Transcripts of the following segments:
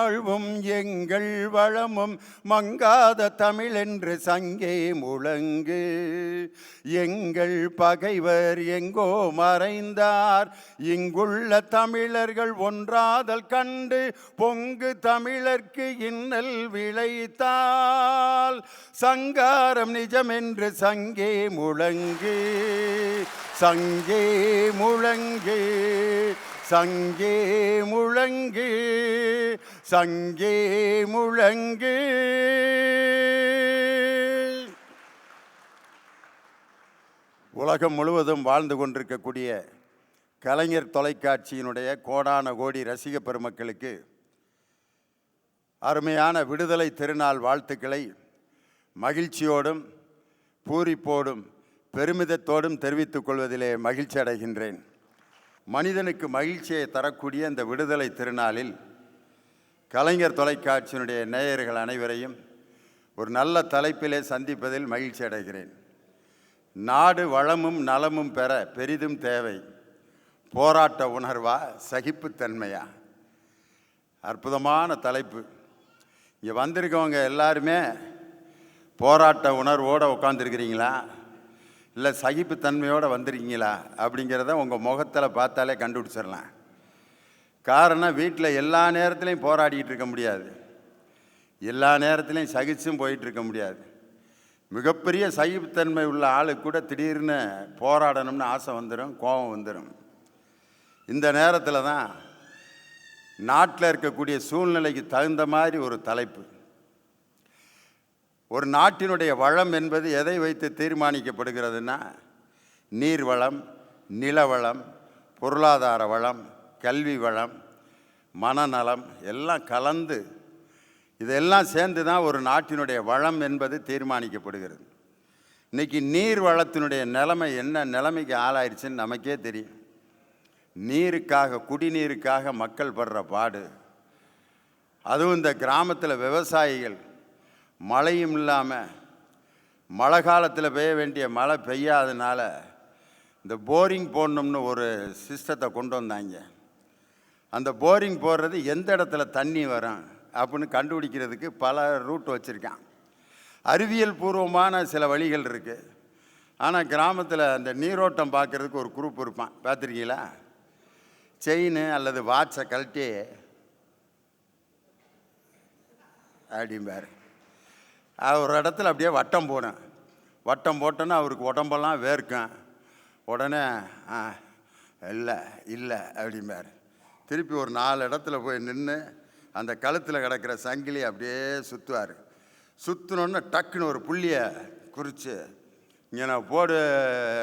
வாழ்வும் எங்கள் வளமும் மங்காத தமிழென்று சங்கே முழங்கு. எங்கள் பகைவர் எங்கோ மறைந்தார், இங்குள்ள தமிழர்கள் ஒன்றாதல் கண்டு பொங்கு தமிழர்க்கு இன்னல் விளைத்தால் சங்காரம் நிஜமென்று சங்கே முழங்கு. சங்கே முழங்கு, சங்கே முழங்கு, சங்கே முழங்கு. உலகம் முழுவதும் வாழ்ந்து கொண்டிருக்கக்கூடிய கலைஞர் தொலைக்காட்சியினுடைய கோடான கோடி ரசிக பெருமக்களுக்கு அருமையான விடுதலை திருநாள் வாழ்த்துக்களை மகிழ்ச்சியோடும் பூரிப்போடும் பெருமிதத்தோடும் தெரிவித்துக் கொள்வதிலே மகிழ்ச்சி அடைகின்றேன். மனிதனுக்கு மகிழ்ச்சியை தரக்கூடிய இந்த விடுதலை திருநாளில் கலைஞர் தொலைக்காட்சியினுடைய நேயர்கள் அனைவரையும் ஒரு நல்ல தலைப்பிலே சந்திப்பதில் மகிழ்ச்சி அடைகிறேன். நாடு வளமும் நலமும் பெற பெரிதும் தேவை போராட்ட உணர்வா சகிப்புத்தன்மையா? அற்புதமான தலைப்பு. இங்கே வந்திருக்கவங்க எல்லாருமே போராட்ட உணர்வோடு உட்காந்துருக்கிறீங்களா, இல்லை சகிப்புத்தன்மையோடு வந்திருக்கீங்களா அப்படிங்கிறத உங்கள் முகத்தில் பார்த்தாலே கண்டுபிடிச்சிடலாம். காரணம், வீட்டில் எல்லா நேரத்துலையும் போராடிக்கிட்டு இருக்க முடியாது, எல்லா நேரத்துலையும் சகிச்சும் போயிட்டுருக்க முடியாது. மிகப்பெரிய சகிப்புத்தன்மை உள்ள ஆளுக்கு கூட திடீர்னு போராடணும்னு ஆசை வந்துடும், கோபம் வந்துடும். இந்த நேரத்தில் தான் நாட்டில் இருக்கக்கூடிய சூழ்நிலைக்கு தகுந்த மாதிரி ஒரு தலைப்பு. ஒரு நாட்டினுடைய வளம் என்பது எதை வைத்து தீர்மானிக்கப்படுகிறதுனா, நீர் வளம், நிலவளம், பொருளாதார வளம், கல்வி வளம், மனநலம் எல்லாம் கலந்து இதெல்லாம் சேர்ந்து தான் ஒரு நாட்டினுடைய வளம் என்பது தீர்மானிக்கப்படுகிறது. இன்றைக்கி நீர் வளத்தினுடைய நிலைமை என்ன நிலைமைக்கு ஆளாயிருச்சுன்னு நமக்கே தெரியும். நீருக்காக, குடிநீருக்காக மக்கள் படுற பாடு, அதுவும் இந்த கிராமத்தில் விவசாயிகள் மழையும் இல்லாமல் மழை காலத்தில் பெய்ய வேண்டிய மழை பெய்யாதனால இந்த போரிங் போடணும்னு ஒரு சிஸ்டத்தை கொண்டு வந்தாங்க. அந்த போரிங் போடுறது எந்த இடத்துல தண்ணி வரும் அப்படின்னு கண்டுபிடிக்கிறதுக்கு பல ரூட் வச்சுருக்கான். அறிவியல் பூர்வமான சில வழிகள் இருக்குது. ஆனால் கிராமத்தில் அந்த நீரோட்டம் பார்க்குறதுக்கு ஒரு குரூப் இருப்பான், பார்த்துருக்கீங்களா? செயின் அல்லது வாட்சை கழட்டி அப்படிம்பார். ஒரு இடத்துல அப்படியே வட்டம் போனேன். வட்டம் போட்டோன்னா அவருக்கு உடம்பெல்லாம் வேர்க்கும். உடனே இல்லை இல்லை அப்படிம்பார். திருப்பி ஒரு 4 இடத்துல போய் நின்று அந்த கழுத்தில் கிடக்கிற சங்கிலி அப்படியே சுற்றுவார். சுற்றினோன்னு டக்குன்னு ஒரு புள்ளியை குறித்து, இங்கே நான் போடு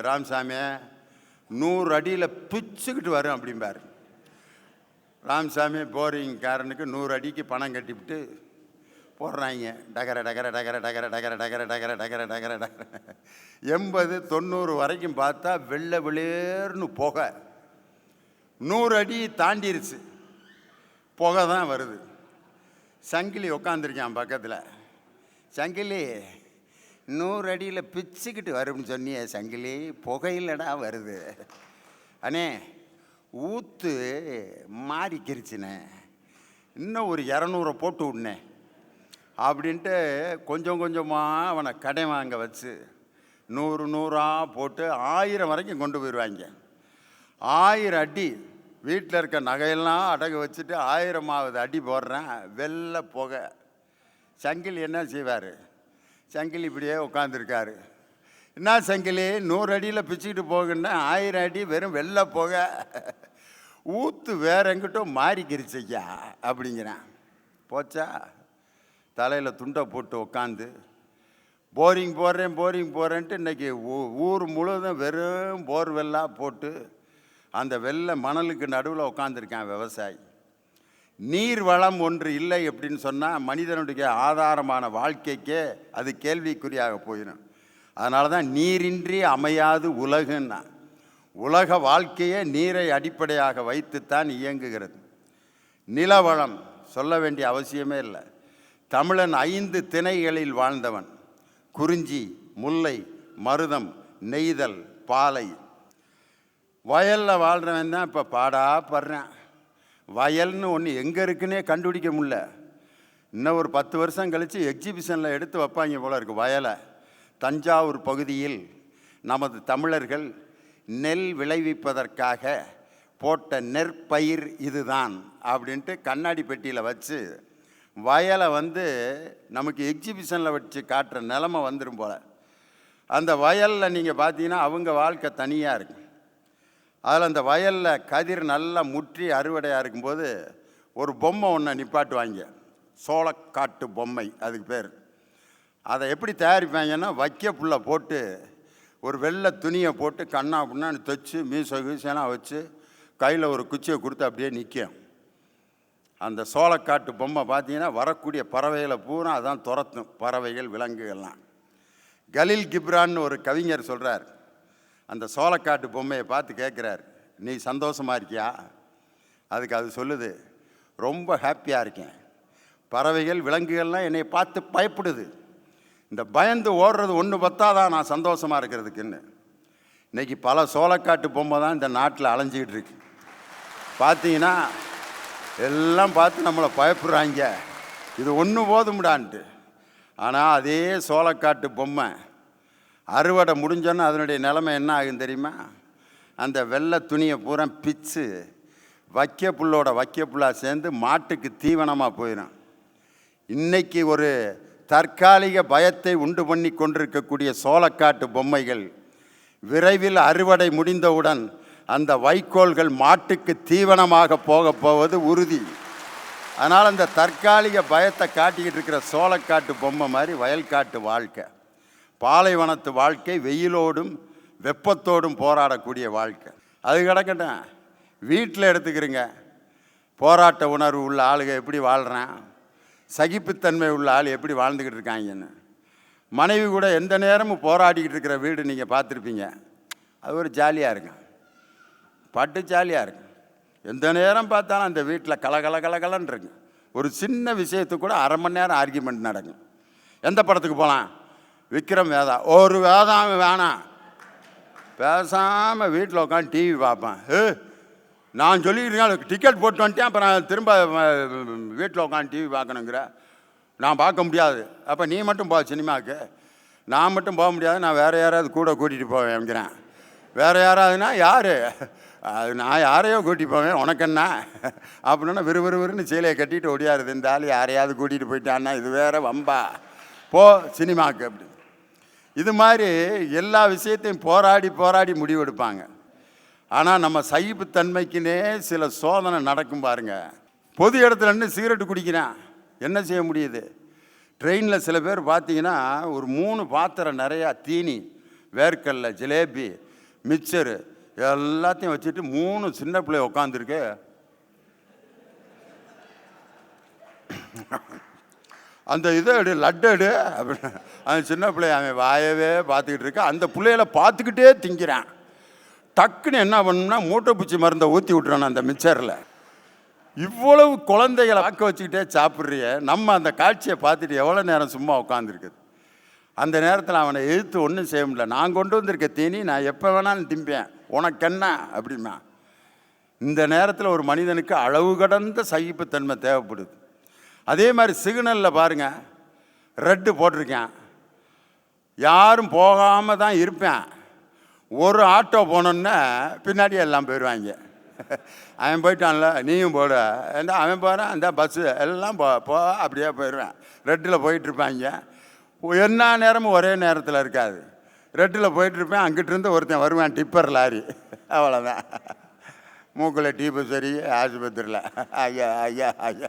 ராமசாமி 100 அடியில் பிச்சுக்கிட்டு வரும் அப்படிம்பார். ராமசாமி போரிங்காரனுக்கு 100 அடிக்கு பணம் கட்டிவிட்டு போடுறாங்க. டகர டகர டகர டகர டகர டகர டகர டகர டகர டகர 80-90 வரைக்கும் பார்த்தா வெள்ளை வெளியேறுன்னு புகை. 100 அடி தாண்டிருச்சு, புகை தான் வருது. சங்கிலி உட்காந்துருக்கான் பக்கத்தில். சங்கிலி 100 அடியில் பிச்சுக்கிட்டு வரும்னு சொன்னியே சங்கிலி, புகையிலடா வருது. அண்ணே ஊற்று மாறிக்கிருச்சுண்ணே, இன்னும் ஒரு 200 போட்டு விட்னே அப்படின்ட்டு கொஞ்சம் கொஞ்சமாக அவனை கடை வாங்க வச்சு 100 போட்டு 1000 வரைக்கும் கொண்டு போயிடுவாங்க. 1000 அடி வீட்டில் இருக்க நகையெல்லாம் அடகு வச்சுட்டு 1000வது அடி போடுறேன், வெள்ளை புகை. சங்கிலி என்ன செய்வார்? சங்கிலி இப்படியே உட்காந்துருக்காரு. என்ன சங்கிலி 100 அடியில் பிச்சுக்கிட்டு போகுன்னா 1000 அடி வெறும் வெள்ளை புகை, ஊற்று வேற எங்கிட்டோ மாறிக்கிருச்சையா அப்படிங்கிறேன். போச்சா? தலையில் துண்டை போட்டு உட்காந்து போரிங் போடுறேன்ட்டு இன்றைக்கி ஊர் முழுவதும் வெறும் போர்வெல்லாக போட்டு அந்த வெள்ளை மணலுக்கு நடுவில் உட்காந்துருக்கான் விவசாயி. நீர் வளம் ஒன்று இல்லை அப்படின்னு சொன்னால் மனிதனுடைய ஆதாரமான வாழ்க்கைக்கே அது கேள்விக்குறியாக போயிடும். அதனால தான் நீரின்றி அமையாது உலகுன்னா. உலக வாழ்க்கையே நீரை அடிப்படையாக வைத்துத்தான் இயங்குகிறது. நிலவளம் சொல்ல வேண்டிய அவசியமே இல்லை. தமிழன் 5 திணைகளில் வாழ்ந்தவன். குறிஞ்சி, முல்லை, மருதம், நெய்தல், பாலை. வயலில் வாழ்கிறவன் தான் இப்போ பாடா படுறான். வயல்னு ஒன்று எங்கே இருக்குன்னே கண்டுபிடிக்க முடியல. இன்னும் ஒரு 10 வருஷம் கழித்து எக்ஸிபிஷனில் எடுத்து வைப்பாங்க போல இருக்குது வயலை. தஞ்சாவூர் பகுதியில் நமது தமிழர்கள் நெல் விளைவிப்பதற்காக போட்ட நெற்பயிர் இதுதான் அப்படின்ட்டு கண்ணாடி பெட்டியில் வச்சு வயலை நமக்கு எக்ஸிபிஷனில் வச்சு காட்டுற நிலமை வந்துடும் போல். அந்த வயலில் நீங்கள் பார்த்தீங்கன்னா அவங்க வாழ்க்கை தனியாக இருக்கும். அதில் அந்த வயலில் கதிர் நல்லா முற்றி அறுவடையாக இருக்கும்போது ஒரு பொம்மை ஒன்று நிப்பாட்டுவாங்க, சோளக்காட்டு பொம்மை அதுக்கு பேர். அதை எப்படி தயாரிப்பாங்கன்னா வைக்க புல்லை போட்டு ஒரு வெள்ளை துணியை போட்டு கண்ணா அப்படின்னா தைச்சு மீசெல்லாம் வச்சு கையில் ஒரு குச்சியை கொடுத்து அப்படியே நிற்கும். அந்த சோளக்காட்டு பொம்மை பார்த்தீங்கன்னா வரக்கூடிய பறவைகளை பூரா அதான் துரத்தும், பறவைகள் விலங்குகள்லாம். கலீல் கிப்ரான்னு ஒரு கவிஞர் சொல்கிறார், அந்த சோளக்காட்டு பொம்மையை பார்த்து கேட்குறார், நீ சந்தோஷமாக இருக்கியா? அதுக்கு அது சொல்லுது, ரொம்ப ஹாப்பியாக இருக்கேன். பறவைகள் விலங்குகள்லாம் என்னை பார்த்து பயப்படுது. இந்த பயந்து ஓடுறது ஒன்று பத்தாதான் நான் சந்தோஷமாக இருக்கிறதுக்குன்னு. இன்றைக்கி பல சோளக்காட்டு பொம்மை தான் இந்த நாட்டில் அலைஞ்சிக்கிட்டு இருக்கு. பார்த்தீங்கன்னா எல்லாம் பார்த்து நம்மளை பயப்படுறாங்க, இது ஒன்று போதும்டான்ட்டு. ஆனால் அதே சோளக்காட்டு பொம்மை அறுவடை முடிஞ்சோன்னு அதனுடைய நிலைமை என்ன ஆகும் தெரியுமா? அந்த வெள்ளை துணியை பூரா பிச்சு வைக்க புல்லாக சேர்ந்து மாட்டுக்கு தீவனமாக போயிடும். இன்றைக்கி ஒரு தற்காலிக பயத்தை உண்டு பண்ணி கொண்டிருக்கக்கூடிய சோளக்காட்டு பொம்மைகள் விரைவில் அறுவடை முடிந்தவுடன் அந்த வைக்கோல்கள் மாட்டுக்கு தீவனமாக போவது உறுதி. அதனால் அந்த தற்காலிக பயத்தை காட்டிக்கிட்டு இருக்கிற சோளக்காட்டு பொம்மை மாதிரி வயல்காட்டு வாழ்க்கை, பாலைவனத்து வாழ்க்கை, வெயிலோடும் வெப்பத்தோடும் போராடக்கூடிய வாழ்க்கை. அது கிடக்கட்டும், வீட்டில் எடுத்துக்கிறீங்க. போராட்ட உணர்வு உள்ள ஆளுங்க எப்படி வாழ்கிறான், சகிப்புத்தன்மை உள்ள ஆள் எப்படி வாழ்ந்துக்கிட்டு இருக்காங்கன்னு. மனைவி கூட எந்த நேரமும் போராடிக்கிட்டு இருக்கிற வீடு நீங்கள் பார்த்துருப்பீங்க. அது ஒரு ஜாலியாக இருக்கும், பட்டு ஜாலியாக இருக்கும். எந்த நேரம் பார்த்தாலும் அந்த வீட்டில் கலகலன்னு இருக்கு. ஒரு சின்ன விஷயத்துக்கு கூட அரை மணி நேரம் ஆர்கியூமெண்ட் நடக்கும். எந்த படத்துக்கு போகலாம்? விக்ரம் வேதா. ஒரு வேதாம் வேணாம், பேசாமல் வீட்டில் உட்காந்து டிவி பார்ப்பேன். நான் சொல்லிக்கிறேன் டிக்கெட் போட்டு வந்துட்டேன், அப்புறம் திரும்ப வீட்டில் உட்காந்து டிவி பார்க்கணுங்கிற. நான் பார்க்க முடியாது. அப்போ நீ மட்டும் போ சினிமாவுக்கு. நான் மட்டும் போக முடியாது, நான் வேறு யாராவது கூட கூட்டிகிட்டு போவேங்கிறேன். வேறு யாராவதுன்னா யார்? அது நான் யாரையோ கூட்டி போவேன், உனக்கு என்ன அப்படின்னா விறுவிறுன்னு சேலையை கட்டிட்டு ஒடியாருது. இந்த ஆள் யாரையாவது கூட்டிகிட்டு போயிட்டான்னா இது வேற வம்பா, போ சினிமாவுக்கு அப்படி. இது மாதிரி எல்லா விஷயத்தையும் போராடி முடிவெடுப்பாங்க. ஆனால் நம்ம சகிப்புத்தன்மைக்குன்னே சில சோதனை நடக்கும் பாருங்க. பொது இடத்துல இருந்து சிகரெட்டு குடிக்கிறான், என்ன செய்ய முடியுது? ட்ரெயினில் சில பேர் பார்த்தீங்கன்னா ஒரு 3 பாத்திரம் நிறையா தீனி, வேர்க்கடலை, ஜிலேபி, மிக்சரு எல்லாத்தையும் வச்சுட்டு 3 சின்ன பிள்ளை உட்காந்துருக்கு. அந்த இதை எடு, லட்டு எடு அப்படின்னு அந்த சின்ன பிள்ளைய அவன் வாயவே பார்த்துக்கிட்டு இருக்க. அந்த பிள்ளைகளை பார்த்துக்கிட்டே திங்கிறான். டக்குன்னு என்ன பண்ணணும்னா மூட்டை பூச்சி மருந்தை ஊற்றி விட்டுறான் அந்த மிக்சரில். இவ்வளவு குழந்தைகளை வாக்க வச்சுக்கிட்டே சாப்பிட்றிய. நம்ம அந்த காட்சியை பார்த்துட்டு எவ்வளோ நேரம் சும்மா உட்காந்துருக்குது. அந்த நேரத்தில் அவனை எதிர்த்து ஒன்றும் செய்ய முடியல. நான் கொண்டு வந்திருக்க தீனி நான் எப்போ வேணாலும் திம்பேன், உனக்கு என்ன அப்படிமா. இந்த நேரத்தில் ஒரு மனிதனுக்கு அளவு கடந்த சகிப்புத்தன்மை தேவைப்படுது. அதே மாதிரி சிக்னலில் பாருங்கள், ரெட்டு போட்டிருக்கேன், யாரும் போகாமல் தான் இருப்பேன். ஒரு ஆட்டோ போனோன்னா பின்னாடி எல்லாம் போயிடுவாங்க. அவன் போயிட்டான்ல நீயும் போட, அவன் போகிறான், அந்த பஸ்ஸு எல்லாம் போ அப்படியே போயிடுவேன். ரெட்டில் போயிட்டுருப்பாங்க. என்ன நேரமும் ஒரே நேரத்தில் இருக்காது. ரெட்டில் போயிட்டுருப்பேன், அங்கிட்டிருந்து ஒருத்தன் வருவான் டிப்பர் லாரி, அவ்வளோதான். மூக்கில் டீப்பு சரி ஆஸ்பத்திரியில் ஐயா ஐயா ஐயா.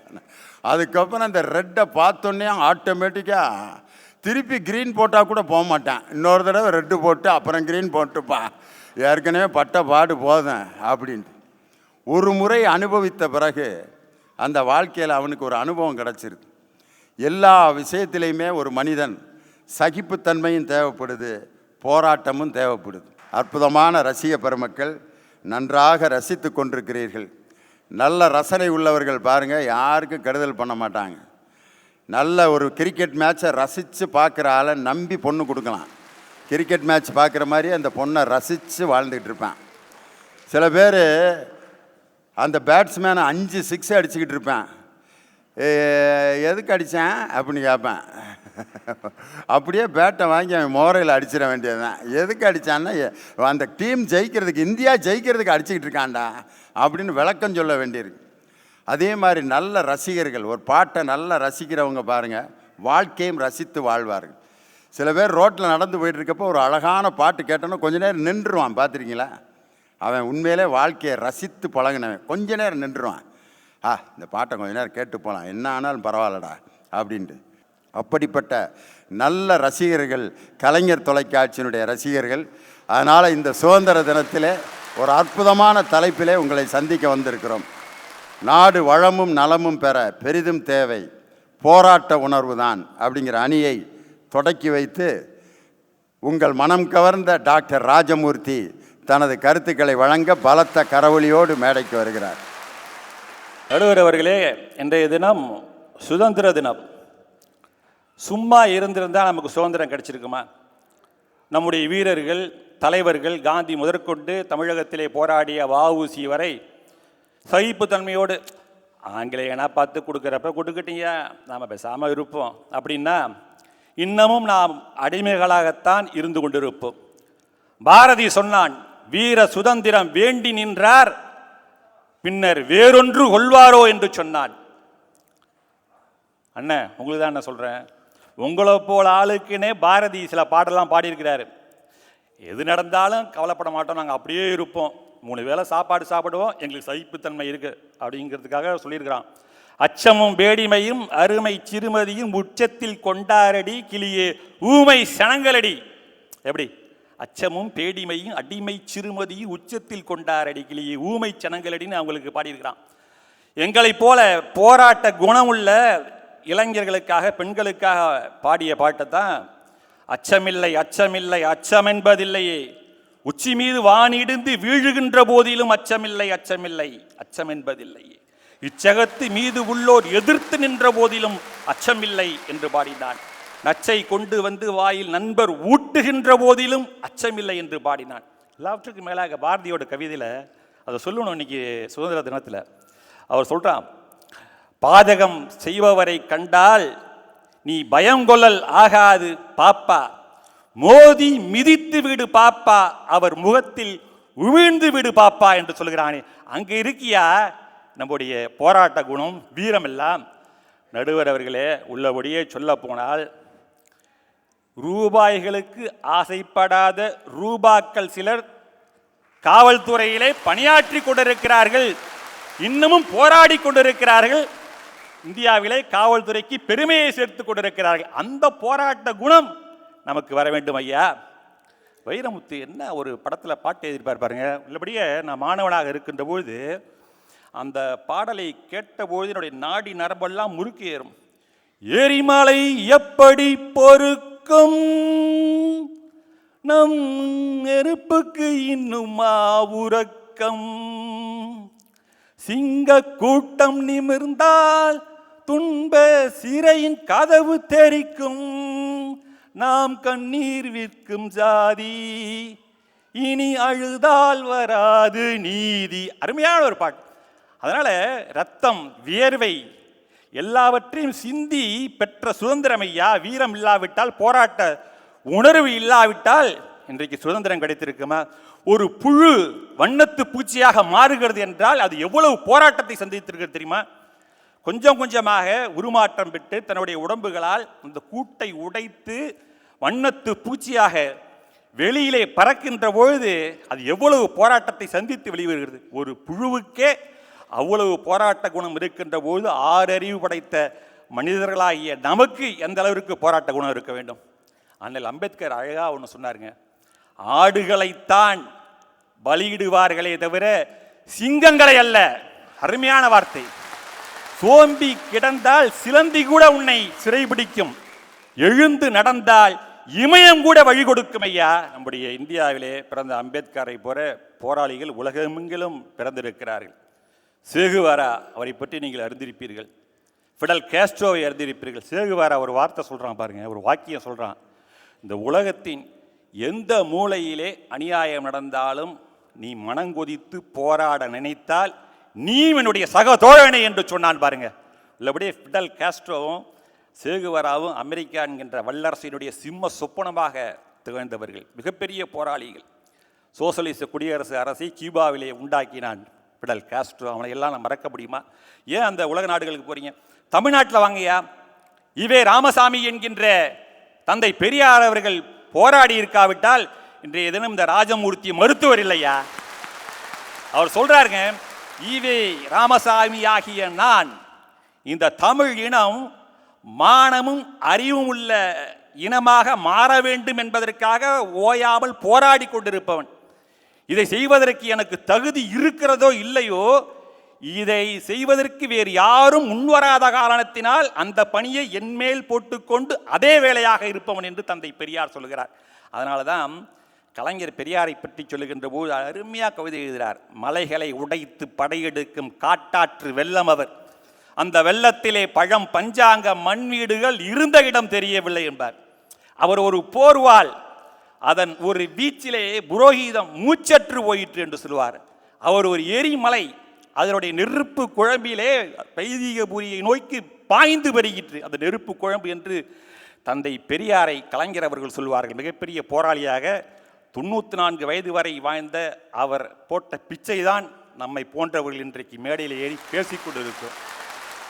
அதுக்கப்புறம் அந்த ரெட்டை பார்த்தோன்னே ஆட்டோமேட்டிக்காக திருப்பி க்ரீன் போட்டால் கூட போக மாட்டேன். இன்னொரு தடவை ரெட்டு போட்டு அப்புறம் க்ரீன் போட்டுப்பா, ஏற்கனவே பட்ட பாடு போதும் அப்படின்ட்டு. ஒரு முறை அனுபவித்த பிறகு அந்த வாழ்க்கையில் அவனுக்கு ஒரு அனுபவம் கிடச்சிருது. எல்லா விஷயத்திலையுமே ஒரு மனிதன் சகிப்புத்தன்மையும் தேவைப்படுது, போராட்டமும் தேவைப்படுது. அற்புதமான ரசிக பெருமக்கள், நன்றாக ரசித்து கொண்டிருக்கிறீர்கள். நல்ல ரசனை உள்ளவர்கள் பாருங்கள், யாருக்கும் கெடுதல் பண்ண மாட்டாங்க. நல்ல ஒரு கிரிக்கெட் மேட்சை ரசித்து பார்க்குற ஆளை நம்பி பொண்ணு கொடுக்கலாம். கிரிக்கெட் மேட்ச் பார்க்குற மாதிரி அந்த பொண்ணை ரசித்து வாழ்ந்துக்கிட்டு இருப்பான். சில பேர் அந்த பேட்ஸ்மேனை 5 6 அடிச்சுக்கிட்டு இருப்பேன். எதுக்கு அடித்தேன் அப்படின்னு கேட்பேன். அப்படியே பேட்டை வாங்கி அவன் மோரையில் அடிச்சிட வேண்டியது தான். எதுக்கு அடித்தான்னா, அந்த டீம் ஜெயிக்கிறதுக்கு, இந்தியா ஜெயிக்கிறதுக்கு அடிச்சுக்கிட்டு இருக்கான்டா அப்படின்னு விளக்கம் சொல்ல வேண்டியிருக்கு. அதே மாதிரி நல்ல ரசிகர்கள், ஒரு பாட்டை நல்லா ரசிக்கிறவங்க பாருங்கள், வாழ்க்கையும் ரசித்து வாழ்வார்கள். சில பேர் ரோட்டில் நடந்து போயிட்டுருக்கப்போ ஒரு அழகான பாட்டு கேட்டோன்னா கொஞ்ச நேரம் நின்றுவான். பார்த்துருக்கீங்களா? அவன் உண்மையிலே வாழ்க்கையை ரசித்து பழகினவன். கொஞ்ச நேரம் நின்றுவான். இந்த பாட்டை கொஞ்ச நேரம் கேட்டு போகலாம், என்ன ஆனாலும் பரவாயில்லடா அப்படின்ட்டு. அப்படிப்பட்ட நல்ல ரசிகர்கள் கலைஞர் தொலைக்காட்சியினுடைய ரசிகர்கள். அதனால் இந்த சுதந்திர தினத்திலே ஒரு அற்புதமான தலைப்பிலே உங்களை சந்திக்க வந்திருக்கிறோம். நாடு வளமும் நலமும் பெற பெரிதும் தேவை போராட்ட உணர்வு தான் அப்படிங்கிற அணியை தொடக்கி வைத்து உங்கள் மனம் கவர்ந்த டாக்டர் ராஜமூர்த்தி தனது கருத்துக்களை வழங்க பலத்த கரவொலியோடு மேடைக்கு வருகிறார். நடுவர் அவர்களே, இன்றைய தினம் சுதந்திர தினம். சும்மா இருந்திருந்தால் நமக்கு சுதந்திரம் கிடைச்சிருக்குமா? நம்முடைய வீரர்கள், தலைவர்கள், காந்தி முதற்கொண்டு தமிழகத்திலே போராடிய வஉசி வரை சகிப்புத்தன்மையோடு ஆங்கிலேயனா பார்த்து கொடுக்குறப்ப கொடுக்கட்டீங்க, நாம் பேசாமல் இருப்போம் அப்படின்னா இன்னமும் நாம் அடிமைகளாகத்தான் இருந்து கொண்டிருப்போம். பாரதி சொன்னான், வீர சுதந்திரம் வேண்டி நின்றார் பின்னர் வேறொன்று கொள்வாரோ என்று சொன்னான். அண்ணன் உங்களுக்கு தான் என்ன சொல்கிறேன், உங்களை போல ஆளுக்குன்னே பாரதி சில பாடலாம் பாடியிருக்கிறாரு. எது நடந்தாலும் கவலைப்பட மாட்டோம், நாங்கள் அப்படியே இருப்போம், 3 வேளை சாப்பாடு சாப்பிடுவோம், எங்களுக்கு சகிப்புத்தன்மை இருக்குது அப்படிங்கிறதுக்காக சொல்லியிருக்கிறான். அச்சமும் வேடிமையும் அருமை சிறுமதியும் உச்சத்தில் கொண்டாரடி கிளியே ஊமை சனங்களடி. எப்படி? அச்சமும் பேடிமையும் அடிமை சிறுமதியும் உச்சத்தில் கொண்டாரடி கிளியே ஊமை சனங்களடின்னு அவங்களுக்கு பாடியிருக்கிறான். எங்களை போல போராட்ட குணமுள்ள இளைஞர்களுக்காக, பெண்களுக்காக பாடிய பாட்டை தான் அச்சமில்லை அச்சமில்லை அச்சம் என்பதில்லையே, உச்சி மீது வானிடிந்து வீழுகின்ற போதிலும் அச்சமில்லை அச்சமில்லை அச்சம் என்பதில்லையே, இச்சகத்து மீது உள்ளோர் எதிர்த்து நின்ற போதிலும் அச்சமில்லை என்று பாடினான். நச்சை கொண்டு வந்து வாயில் நண்பர் ஊட்டுகின்ற போதிலும் அச்சமில்லை என்று பாடினான். எல்லாவற்றுக்கும் மேலாக பாரதியோட கவிதையில் அதை சொல்லணும். இன்னைக்கு சுதந்திர தினத்தில் அவர் சொல்கிறான், பாதகம் செய்பவரை கண்டால் நீ பயங்கொள்ளல் ஆகாது பாப்பா, மோதி மிதித்து விடு பாப்பா, அவர் முகத்தில் உமிழ்ந்து விடு பாப்பா என்று சொல்கிறானே. அங்கே இருக்கியா நம்முடைய போராட்ட குணம், வீரம் எல்லாம். நடுவர் அவர்களே, உள்ளபடியே சொல்ல போனால் ரூபாய்களுக்கு ஆசைப்படாத ரூபாக்கள் சிலர் காவல்துறையிலே பணியாற்றி கொண்டிருக்கிறார்கள், இன்னமும் போராடி கொண்டிருக்கிறார்கள், இந்தியாவிலே காவல்துறைக்கு பெருமையை சேர்த்து கொண்டிருக்கிறார்கள். அந்த போராட்ட குணம் நமக்கு வர வேண்டும் ஐயா. வைரமுத்து என்ன ஒரு படத்தில் பாட்டு எழுதியிருப்பார் பாருங்க. உள்ளபடியே நான் மாணவனாக இருக்கின்ற பொழுது அந்த பாடலை கேட்டபொழுது என்னுடைய நாடி நரம்பெல்லாம் முறுக்கி ஏறும். எரிமலை எப்படி பொறுக்கும் நம் நெருப்புக்கு இன்னுமா உறக்கம், சிங்க கூட்டம் நிமிர்ந்தால் துன்ப சிறையின் கதவு தெரிக்கும், நாம் கண்ணீர் விற்கும் ஜாதி இனி அழுதால் வராது நீதி. அருமையான ஒரு பாட்டு. அதனால ரத்தம், வியர்வை எல்லாவற்றையும் சிந்தி பெற்ற சுதந்திரம் ஐயா. வீரம் இல்லாவிட்டால், போராட்ட உணர்வு இல்லாவிட்டால் இன்றைக்கு சுதந்திரம் கிடைத்திருக்குமா? ஒரு புழு வண்ணத்து பூச்சியாக மாறுகிறது என்றால் அது எவ்வளவு போராட்டத்தை சந்தித்திருக்கிறது தெரியுமா? கொஞ்சம் கொஞ்சமாக உருமாற்றம் பெற்று தன்னுடைய உடம்புகளால் அந்த கூட்டை உடைத்து வண்ணத்து பூச்சியாக வெளியிலே பறக்கின்ற பொழுது அது எவ்வளவு போராட்டத்தை சந்தித்து வெளிவருகிறது. ஒரு புழுவுக்கே அவ்வளவு போராட்ட குணம் இருக்கின்ற போது 6 அறிவு படைத்த மனிதர்களாகிய நமக்கு எந்த அளவிற்கு போராட்ட குணம் இருக்க வேண்டும்? அண்ணல் அம்பேத்கர் அழகா ஒன்று சொன்னாருங்க, ஆடுகளைத்தான் பலியிடுவார்களே தவிர சிங்கங்களை அல்ல. அருமையான வார்த்தை. சோம்பி கிடந்தால் சிலந்தி கூட உன்னை சிறைபிடிக்கும், எழுந்து நடந்தால் இமயம் கூட வழி கொடுக்கும் ஐயா. நம்முடைய இந்தியாவிலே பிறந்த அம்பேத்கரை போற போராளிகள் உலகமெங்கிலும் பிறந்திருக்கிறார்கள். சேகுவாரா, அவரை பற்றி நீங்கள் அறிந்திருப்பீர்கள். ஃபிடல் கேஸ்ட்ரோவை அறிந்திருப்பீர்கள். சேகுவாரா ஒரு வார்த்தை சொல்கிறான் பாருங்க, ஒரு வாக்கியம் சொல்கிறான், இந்த உலகத்தின் எந்த மூலையிலே அநியாயம் நடந்தாலும் நீ மனங்கொதித்து போராட நினைத்தால் நீ என்னுடைய சக தோழனை என்று சொன்னான் பாருங்க. உள்ளபடியே ஃபிடல் காஸ்ட்ரோவும் சேகுவராவும் அமெரிக்கா என்கின்ற வல்லரசினுடைய சிம்ம சொப்பனமாக திகழ்ந்தவர்கள், மிகப்பெரிய போராளிகள். சோசலிச குடியரசு அரசை கியூபாவிலே உண்டாக்கினான் ஃபிடல் காஸ்ட்ரோ. அவனை எல்லாம் நான் மறக்க முடியுமா? ஏன் அந்த உலக நாடுகளுக்கு போறீங்க? தமிழ்நாட்டில் வாங்கயா. இவே ராமசாமி என்கின்ற தந்தை பெரியார் அவர்கள் போராடி இருக்காவிட்டால் இன்றைய தினம் இந்த ராஜமூர்த்தி மருத்துவர் இல்லையா? அவர் சொல்றாருங்க, ஈவே ராமசாமி ஆகிய நான் இந்த தமிழ் இனம் மானமும் அறிவும் உள்ள இனமாக மாற வேண்டும் என்பதற்காக ஓயாமல் போராடி கொண்டிருப்பவன். இதை செய்வதற்கு எனக்கு தகுதி இருக்கிறதோ இல்லையோ, இதை செய்வதற்கு வேறு யாரும் முன்வராத காரணத்தினால் அந்த பணியை என்மேல் போட்டுக்கொண்டு அதே வேலையாக இருப்பவன் என்று தந்தை பெரியார் சொல்லுகிறார். அதனால தான் கலைஞர் பெரியாரை பற்றி சொல்லுகின்ற போது அருமையாக கவிதை எழுதுகிறார். மலைகளை உடைத்து படையெடுக்கும் காட்டாற்று வெள்ளம் அவர், அந்த வெள்ளத்திலே பழம் பஞ்சாங்க மண் வீடுகள் இருந்த இடம் தெரியவில்லை என்பார். அவர் ஒரு போர்வால் அதன் ஒரு வீச்சிலே புரோகிதம் மூச்சற்று போயிற்று என்று சொல்லுவார். அவர் ஒரு எரிமலை, அதனுடைய நெருப்பு குழம்பிலே வைதிகபுரியை நோக்கி பாய்ந்து வருகிற்று அந்த நெருப்பு குழம்பு என்று தந்தை பெரியாரை கலைஞர் அவர்கள் சொல்வார்கள். மிகப்பெரிய போராளியாக 94 வயது வரை வாழ்ந்த அவர் போட்ட பிச்சை தான் நம்மை போன்றவர்கள் இன்றைக்கு மேடையில் ஏறி பேசிக்கொண்டிருக்கிறோம்.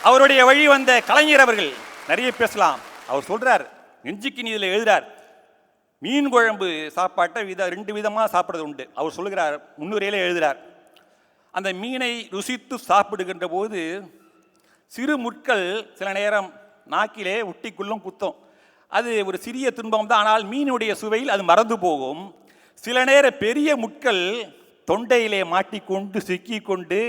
அவருடைய வழி வந்த கலைஞர் அவர்கள் நிறைய பேசலாம். அவர் சொல்றார், நெஞ்சுக்கு நீதியில் எழுதுறார், மீன் குழம்பு சாப்பாட்டை 2 விதமாக சாப்பிட்றது உண்டு. அவர் சொல்லுகிறார், முன்னுரையிலே எழுதுகிறார், அந்த மீனை ருசித்து சாப்பிடுகின்ற போது சிறு முட்கள் சில நேரம் நாக்கிலே ஒட்டிக்குள்ளும் குத்தும். அது ஒரு சிறிய துன்பம் தான், ஆனால் மீனுடைய சுவையில் அது மறந்து போகும். சில நேர பெரிய முட்கள் தொண்டையிலே மாட்டிக்கொண்டு சிக்கிக்கொண்டு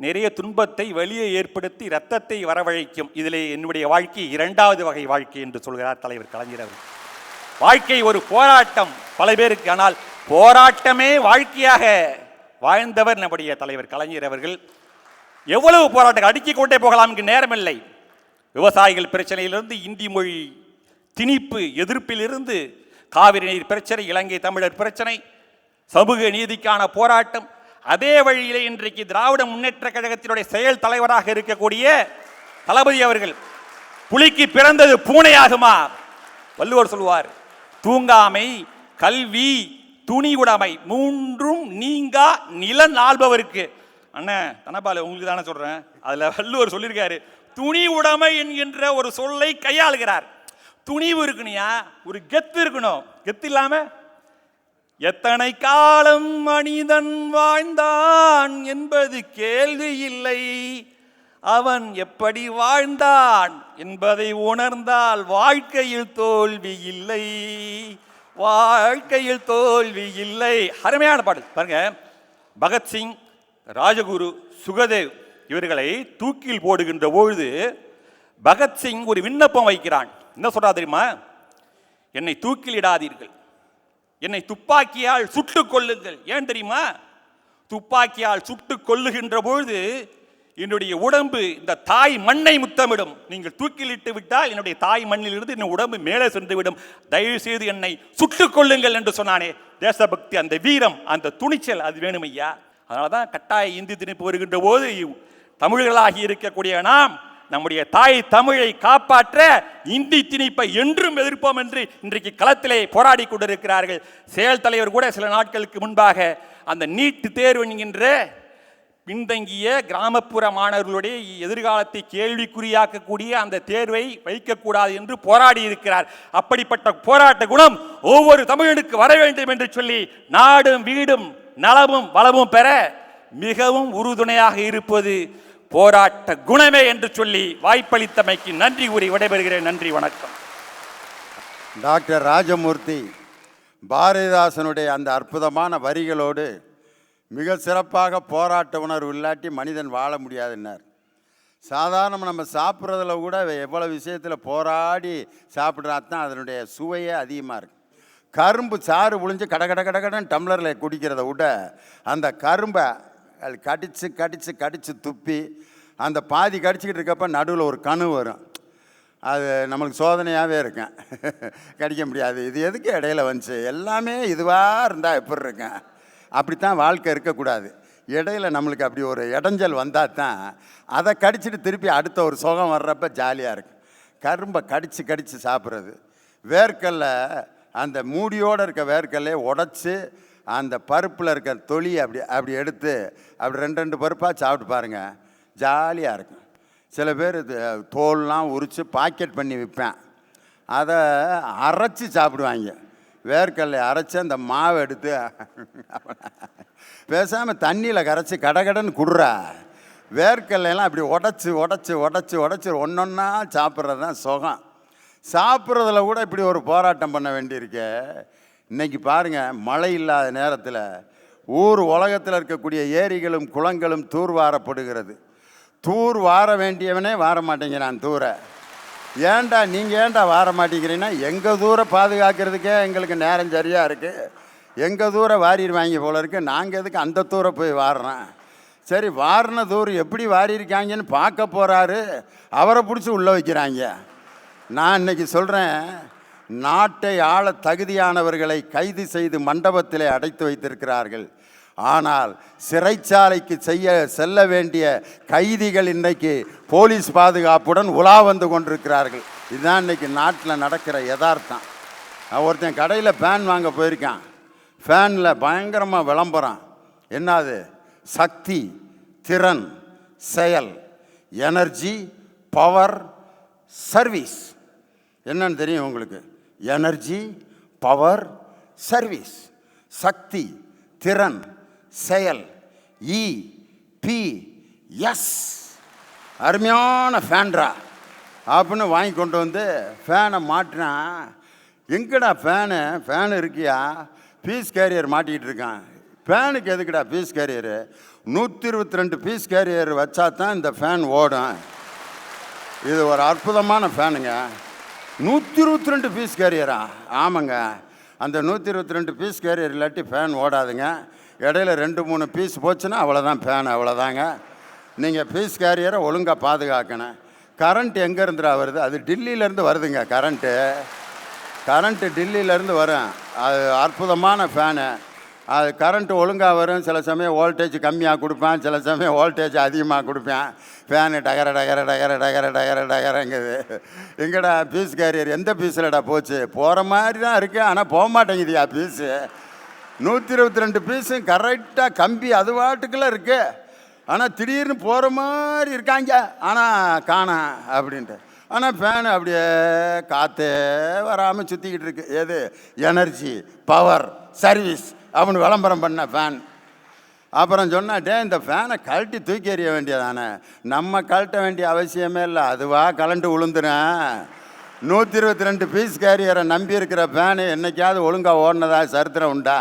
நிறைய துன்பத்தை வெளியே ஏற்படுத்தி இரத்தத்தை வரவழைக்கும். இதிலே என்னுடைய வாழ்க்கை 2வது வகை வாழ்க்கை என்று சொல்கிறார் தலைவர் கலைஞர் அவர்கள். வாழ்க்கை ஒரு போராட்டம் பல பேருக்கு, ஆனால் போராட்டமே வாழ்க்கையாக வாழ்ந்தவர் நம்முடைய தலைவர் கலைஞர் அவர்கள். எவ்வளவு போராட்டம் அடுக்கிக் கொண்டே போகலாம், இங்கு நேரமில்லை. விவசாயிகள் பிரச்சனையிலிருந்து இந்தி மொழி திணிப்பு எதிர்ப்பிலிருந்து காவிரி நீர் பிரச்சனை, இலங்கை தமிழர் பிரச்சனை, சமூக நீதிக்கான போராட்டம், அதே வழியிலே இன்றைக்கு திராவிட முன்னேற்ற கழகத்தினுடைய செயல் தலைவராக இருக்கக்கூடிய தளபதி அவர்கள், புலிக்கு பிறந்தது பூனையாகுமா? வள்ளுவர் சொல்லுவார், தூங்காமை கல்வி துணிவுடைமை 3ம் நீங்கா நிலன் ஆள்பவருக்கு. அண்ணன் தனபால உங்களுக்கு தானே சொல்றேன், அதுல வள்ளுவர் சொல்லியிருக்காரு, துணிவுடைமை என்கின்ற ஒரு சொல்லை கையாளுகிறார். துணிவு இருக்கணும்யா, ஒரு கெத்து இருக்கணும். கெத்து இல்லாம எத்தனை காலம் மனிதன் வாழ்ந்தான் என்பது கேள்வி இல்லை, அவன் எப்படி வாழ்ந்தான் என்பதை உணர்ந்தால் வாழ்க்கையில் தோல்வி இல்லை, வாழ்க்கையில் தோல்வி இல்லை. அருமையான பாடல் பாருங்க. பகத்சிங், ராஜகுரு, சுகதேவ் இவர்களை தூக்கில் போடுகின்ற பொழுது பகத்சிங் ஒரு விண்ணப்பம் வைக்கிறான். என்ன சொல்றா தெரியுமா? என்னை தூக்கில் இடாதீர்கள், என்னை துப்பாக்கியால் சுட்டுக் கொள்ளுங்கள். ஏன் தெரியுமா? துப்பாக்கியால் சுட்டுக் கொள்ளுகின்ற பொழுது என்னுடைய உடம்பு இந்த தாய் மண்ணை முத்தமிடும். நீங்கள் தூக்கிலிட்டு விட்டால் என்னுடைய தாய் மண்ணிலிருந்து என் உடம்பு மேலே சென்று விடும். தயவு செய்து என்னை சுட்டுக் கொள்ளுங்கள் என்று சொன்னானே. தேசபக்தி, அந்த வீரம், அந்த துணிச்சல், அது வேணும் ஐயா. அதனால தான் கட்டாய இந்தி திணிப்பு வருகின்ற போது தமிழர்களாகி இருக்கக்கூடிய நாம் நம்முடைய தாய் தமிழை காப்பாற்ற இந்தி திணிப்பை என்றும் எதிர்ப்போம் என்று இன்றைக்கு களத்திலே போராடி கொண்டிருக்கிறார்கள். செயல் தலைவர் கூட சில நாட்களுக்கு முன்பாக அந்த நீட் தேர்வு என்கின்ற பின்தங்கிய கிராமப்புற மாணவர்களுடைய எதிர்காலத்தை கேள்விக்குறியாக்கக்கூடிய அந்த தேர்வை வைக்கக்கூடாது என்று போராடி இருக்கிறார். அப்படிப்பட்ட போராட்ட குணம் ஒவ்வொரு தமிழனுக்கு வர வேண்டும் என்று சொல்லி நாடும் வீடும் நலமும் வளமும் பெற மிகவும் உறுதுணையாக இருப்பது போராட்ட குணமே என்று சொல்லி வாய்ப்பளித்தமைக்கு நன்றி கூறி விடைபெறுகிறேன். நன்றி, வணக்கம். டாக்டர் ராஜமூர்த்தி பாரதிதாசனுடைய அந்த அற்புதமான வரிகளோடு மிக சிறப்பாக போராட்ட உணர்வு இல்லாட்டி மனிதன் வாழ முடியாதுன்னார். சாதாரண நம்ம சாப்பிட்றதுல கூட எவ்வளோ விஷயத்தில் போராடி சாப்பிட்றா தான் அதனுடைய சுவையே அதிகமாக இருக்குது. கரும்பு சாறு புழிஞ்சு கடன்னு டம்ளரில் குடிக்கிறத விட அந்த கரும்பை கடித்து கடித்து கடித்து துப்பி அந்த பாதி கடிச்சிக்கிட்டு இருக்கப்ப நடுவில் ஒரு கணு வரும். அது நம்மளுக்கு சோதனையாகவே இருக்கேன், கடிக்க முடியாது. இது எதுக்கு இடையில வந்துச்சு, எல்லாமே இதுவாக இருந்தால் எப்படி இருக்கேன்? அப்படித்தான் வாழ்க்கை இருக்கக்கூடாது. இடையில நம்மளுக்கு அப்படி ஒரு இடைஞ்சல் வந்தால் தான் அதை கடிச்சிட்டு திருப்பி அடுத்த ஒரு சுகம் வர்றப்ப ஜாலியாக இருக்கும். கரும்பை கடித்து கடித்து சாப்பிட்றது, வேர்க்கல்ல அந்த மூடியோடு இருக்க வேர்க்கல்லையே உடச்சி அந்த பருப்பில் இருக்க தொலி அப்படி அப்படி எடுத்து அப்படி ரெண்டு ரெண்டு பருப்பாக சாப்பிட்டு பாருங்கள், ஜாலியாக இருக்கும். சில பேர் தோல்லாம் உரித்து பாக்கெட் பண்ணி விற்பேன், அதை அரைச்சி சாப்பிடுவாங்க. வேர்க்கல்லை அரைச்சி அந்த மாவை எடுத்து பேசாமல் தண்ணியில் கரைச்சி கடகடன்னு குடுறா. வேர்க்கல்லையெல்லாம் அப்படி உடச்சி உடச்சி உடச்சி உடச்சி ஒன்றொன்னா சாப்பிட்றது தான் சுகம். சாப்பிட்றதுல கூட இப்படி ஒரு போராட்டம் பண்ண வேண்டியிருக்கு. இன்றைக்கி பாருங்கள், மழை இல்லாத நேரத்தில் ஊர் உலகத்தில் இருக்கக்கூடிய ஏரிகளும் குளங்களும் தூர்வாரப்படுகிறது. தூர் வார வேண்டியவனே வார மாட்டேங்கிறான் தூரை. ஏன்டா நீங்கள் ஏன்டா வார மாட்டேங்கிறீங்கன்னா, எங்கள் தூரை பாதுகாக்கிறதுக்கே எங்களுக்கு நேரம் சரியாக இருக்குது, எங்கள் தூரை வாரிடுவாங்க போல இருக்குது, நாங்கள் எதுக்கு அந்த தூரை போய் வாடுறோம். சரி, வாரின தூர் எப்படி வாரியிருக்காங்கன்னு பார்க்க போகிறாரு, அவரை பிடிச்சி உள்ளே வைக்கிறாங்க. நான் இன்னைக்கு சொல்கிறேன், நாட்டை ஆள தகுதியானவர்களை கைது செய்து மண்டபத்திலே அடைத்து வைத்திருக்கிறார்கள். ஆனால் சிறைச்சாலைக்கு செல்ல வேண்டிய கைதிகள் இன்றைக்கு போலீஸ் பாதுகாப்புடன் உலா வந்து கொண்டிருக்கிறார்கள். இதுதான் இன்றைக்கி நாட்டில் நடக்கிற யதார்த்தம். ஒருத்தன் கடையில் ஃபேன் வாங்க போயிருக்கான். ஃபேனில் பயங்கரமாக விளம்பரம். என்னது? சக்தி, திறன், செயல், எனர்ஜி, பவர், சர்வீஸ். என்னன்னு தெரியும் உங்களுக்கு? எனர்ஜி, பவர், சர்வீஸ், சக்தி, திறன், செயல், EPS. அருமையான ஃபேன்ரா அப்படின்னு வாங்கி கொண்டு வந்து ஃபேனை மாட்டினா, எங்கடா ஃபேனு இருக்கியா? பீஸ் கேரியர் மாட்டிக்கிட்டு இருக்கான். ஃபேனுக்கு எதுக்குடா பீஸ் கேரியரு? 122 பீஸ் கேரியர் வச்சா தான் இந்த ஃபேன் ஓடும். இது ஒரு அற்புதமான ஃபேனுங்க. 122 பீஸ் கேரியரா? ஆமாங்க. அந்த 122 பீஸ் கேரியர் இல்லாட்டி ஃபேன் ஓடாதுங்க. இடையில 2-3 பீஸ் போச்சுன்னா அவ்வளோதான் ஃபேன், அவ்வளோதாங்க. நீங்கள் பீஸ் கேரியரை ஒழுங்காக பாதுகாக்கணும். கரண்ட் எங்கேருந்துடா வருது? அது டில்லியிலேருந்து வருதுங்க. கரண்ட்டு டில்லியிலேருந்து வரும். அது அற்புதமான ஃபேனு. அது கரண்ட்டு ஒழுங்காக வரும். சில சமயம் வோல்டேஜ் கம்மியாக கொடுப்பேன், சில சமயம் வோல்டேஜ் அதிகமாக கொடுப்பேன். ஃபேனு டகர டகர டகர டகர டகர டகரங்குது. எங்கடா பீஸ் கேரியர் எந்த பீஸில்டா போச்சு? போகிற மாதிரி தான் இருக்குது, ஆனால் போக மாட்டேங்குதுயா பீஸு. 122 பீஸும் கரெக்டாக கம்பி அது வாட்டுக்குள்ளே இருக்குது, ஆனால் திடீர்னு போகிற மாதிரி இருக்காங்க, ஆனால் காணோம் அப்படின்ட்டு. ஆனால் ஃபேனு அப்படியே காற்றே வராமல் சுற்றிக்கிட்டு இருக்கு. எது? எனர்ஜி, பவர், சர்வீஸ் அப்படின்னு விளம்பரம் பண்ண ஃபேன். அப்புறம் சொன்னாட்டே, இந்த ஃபேனை கழட்டி தூக்கி எறிய வேண்டியதானே. நம்ம கழட்ட வேண்டிய அவசியமே இல்லை, அதுவாக கலண்டு விழுந்துறேன். 122 பீஸ் கேரியரை நம்பி இருக்கிற ஃபேனு என்னைக்காவது ஒழுங்காக ஓடினதா சரித்திரம் உண்டா?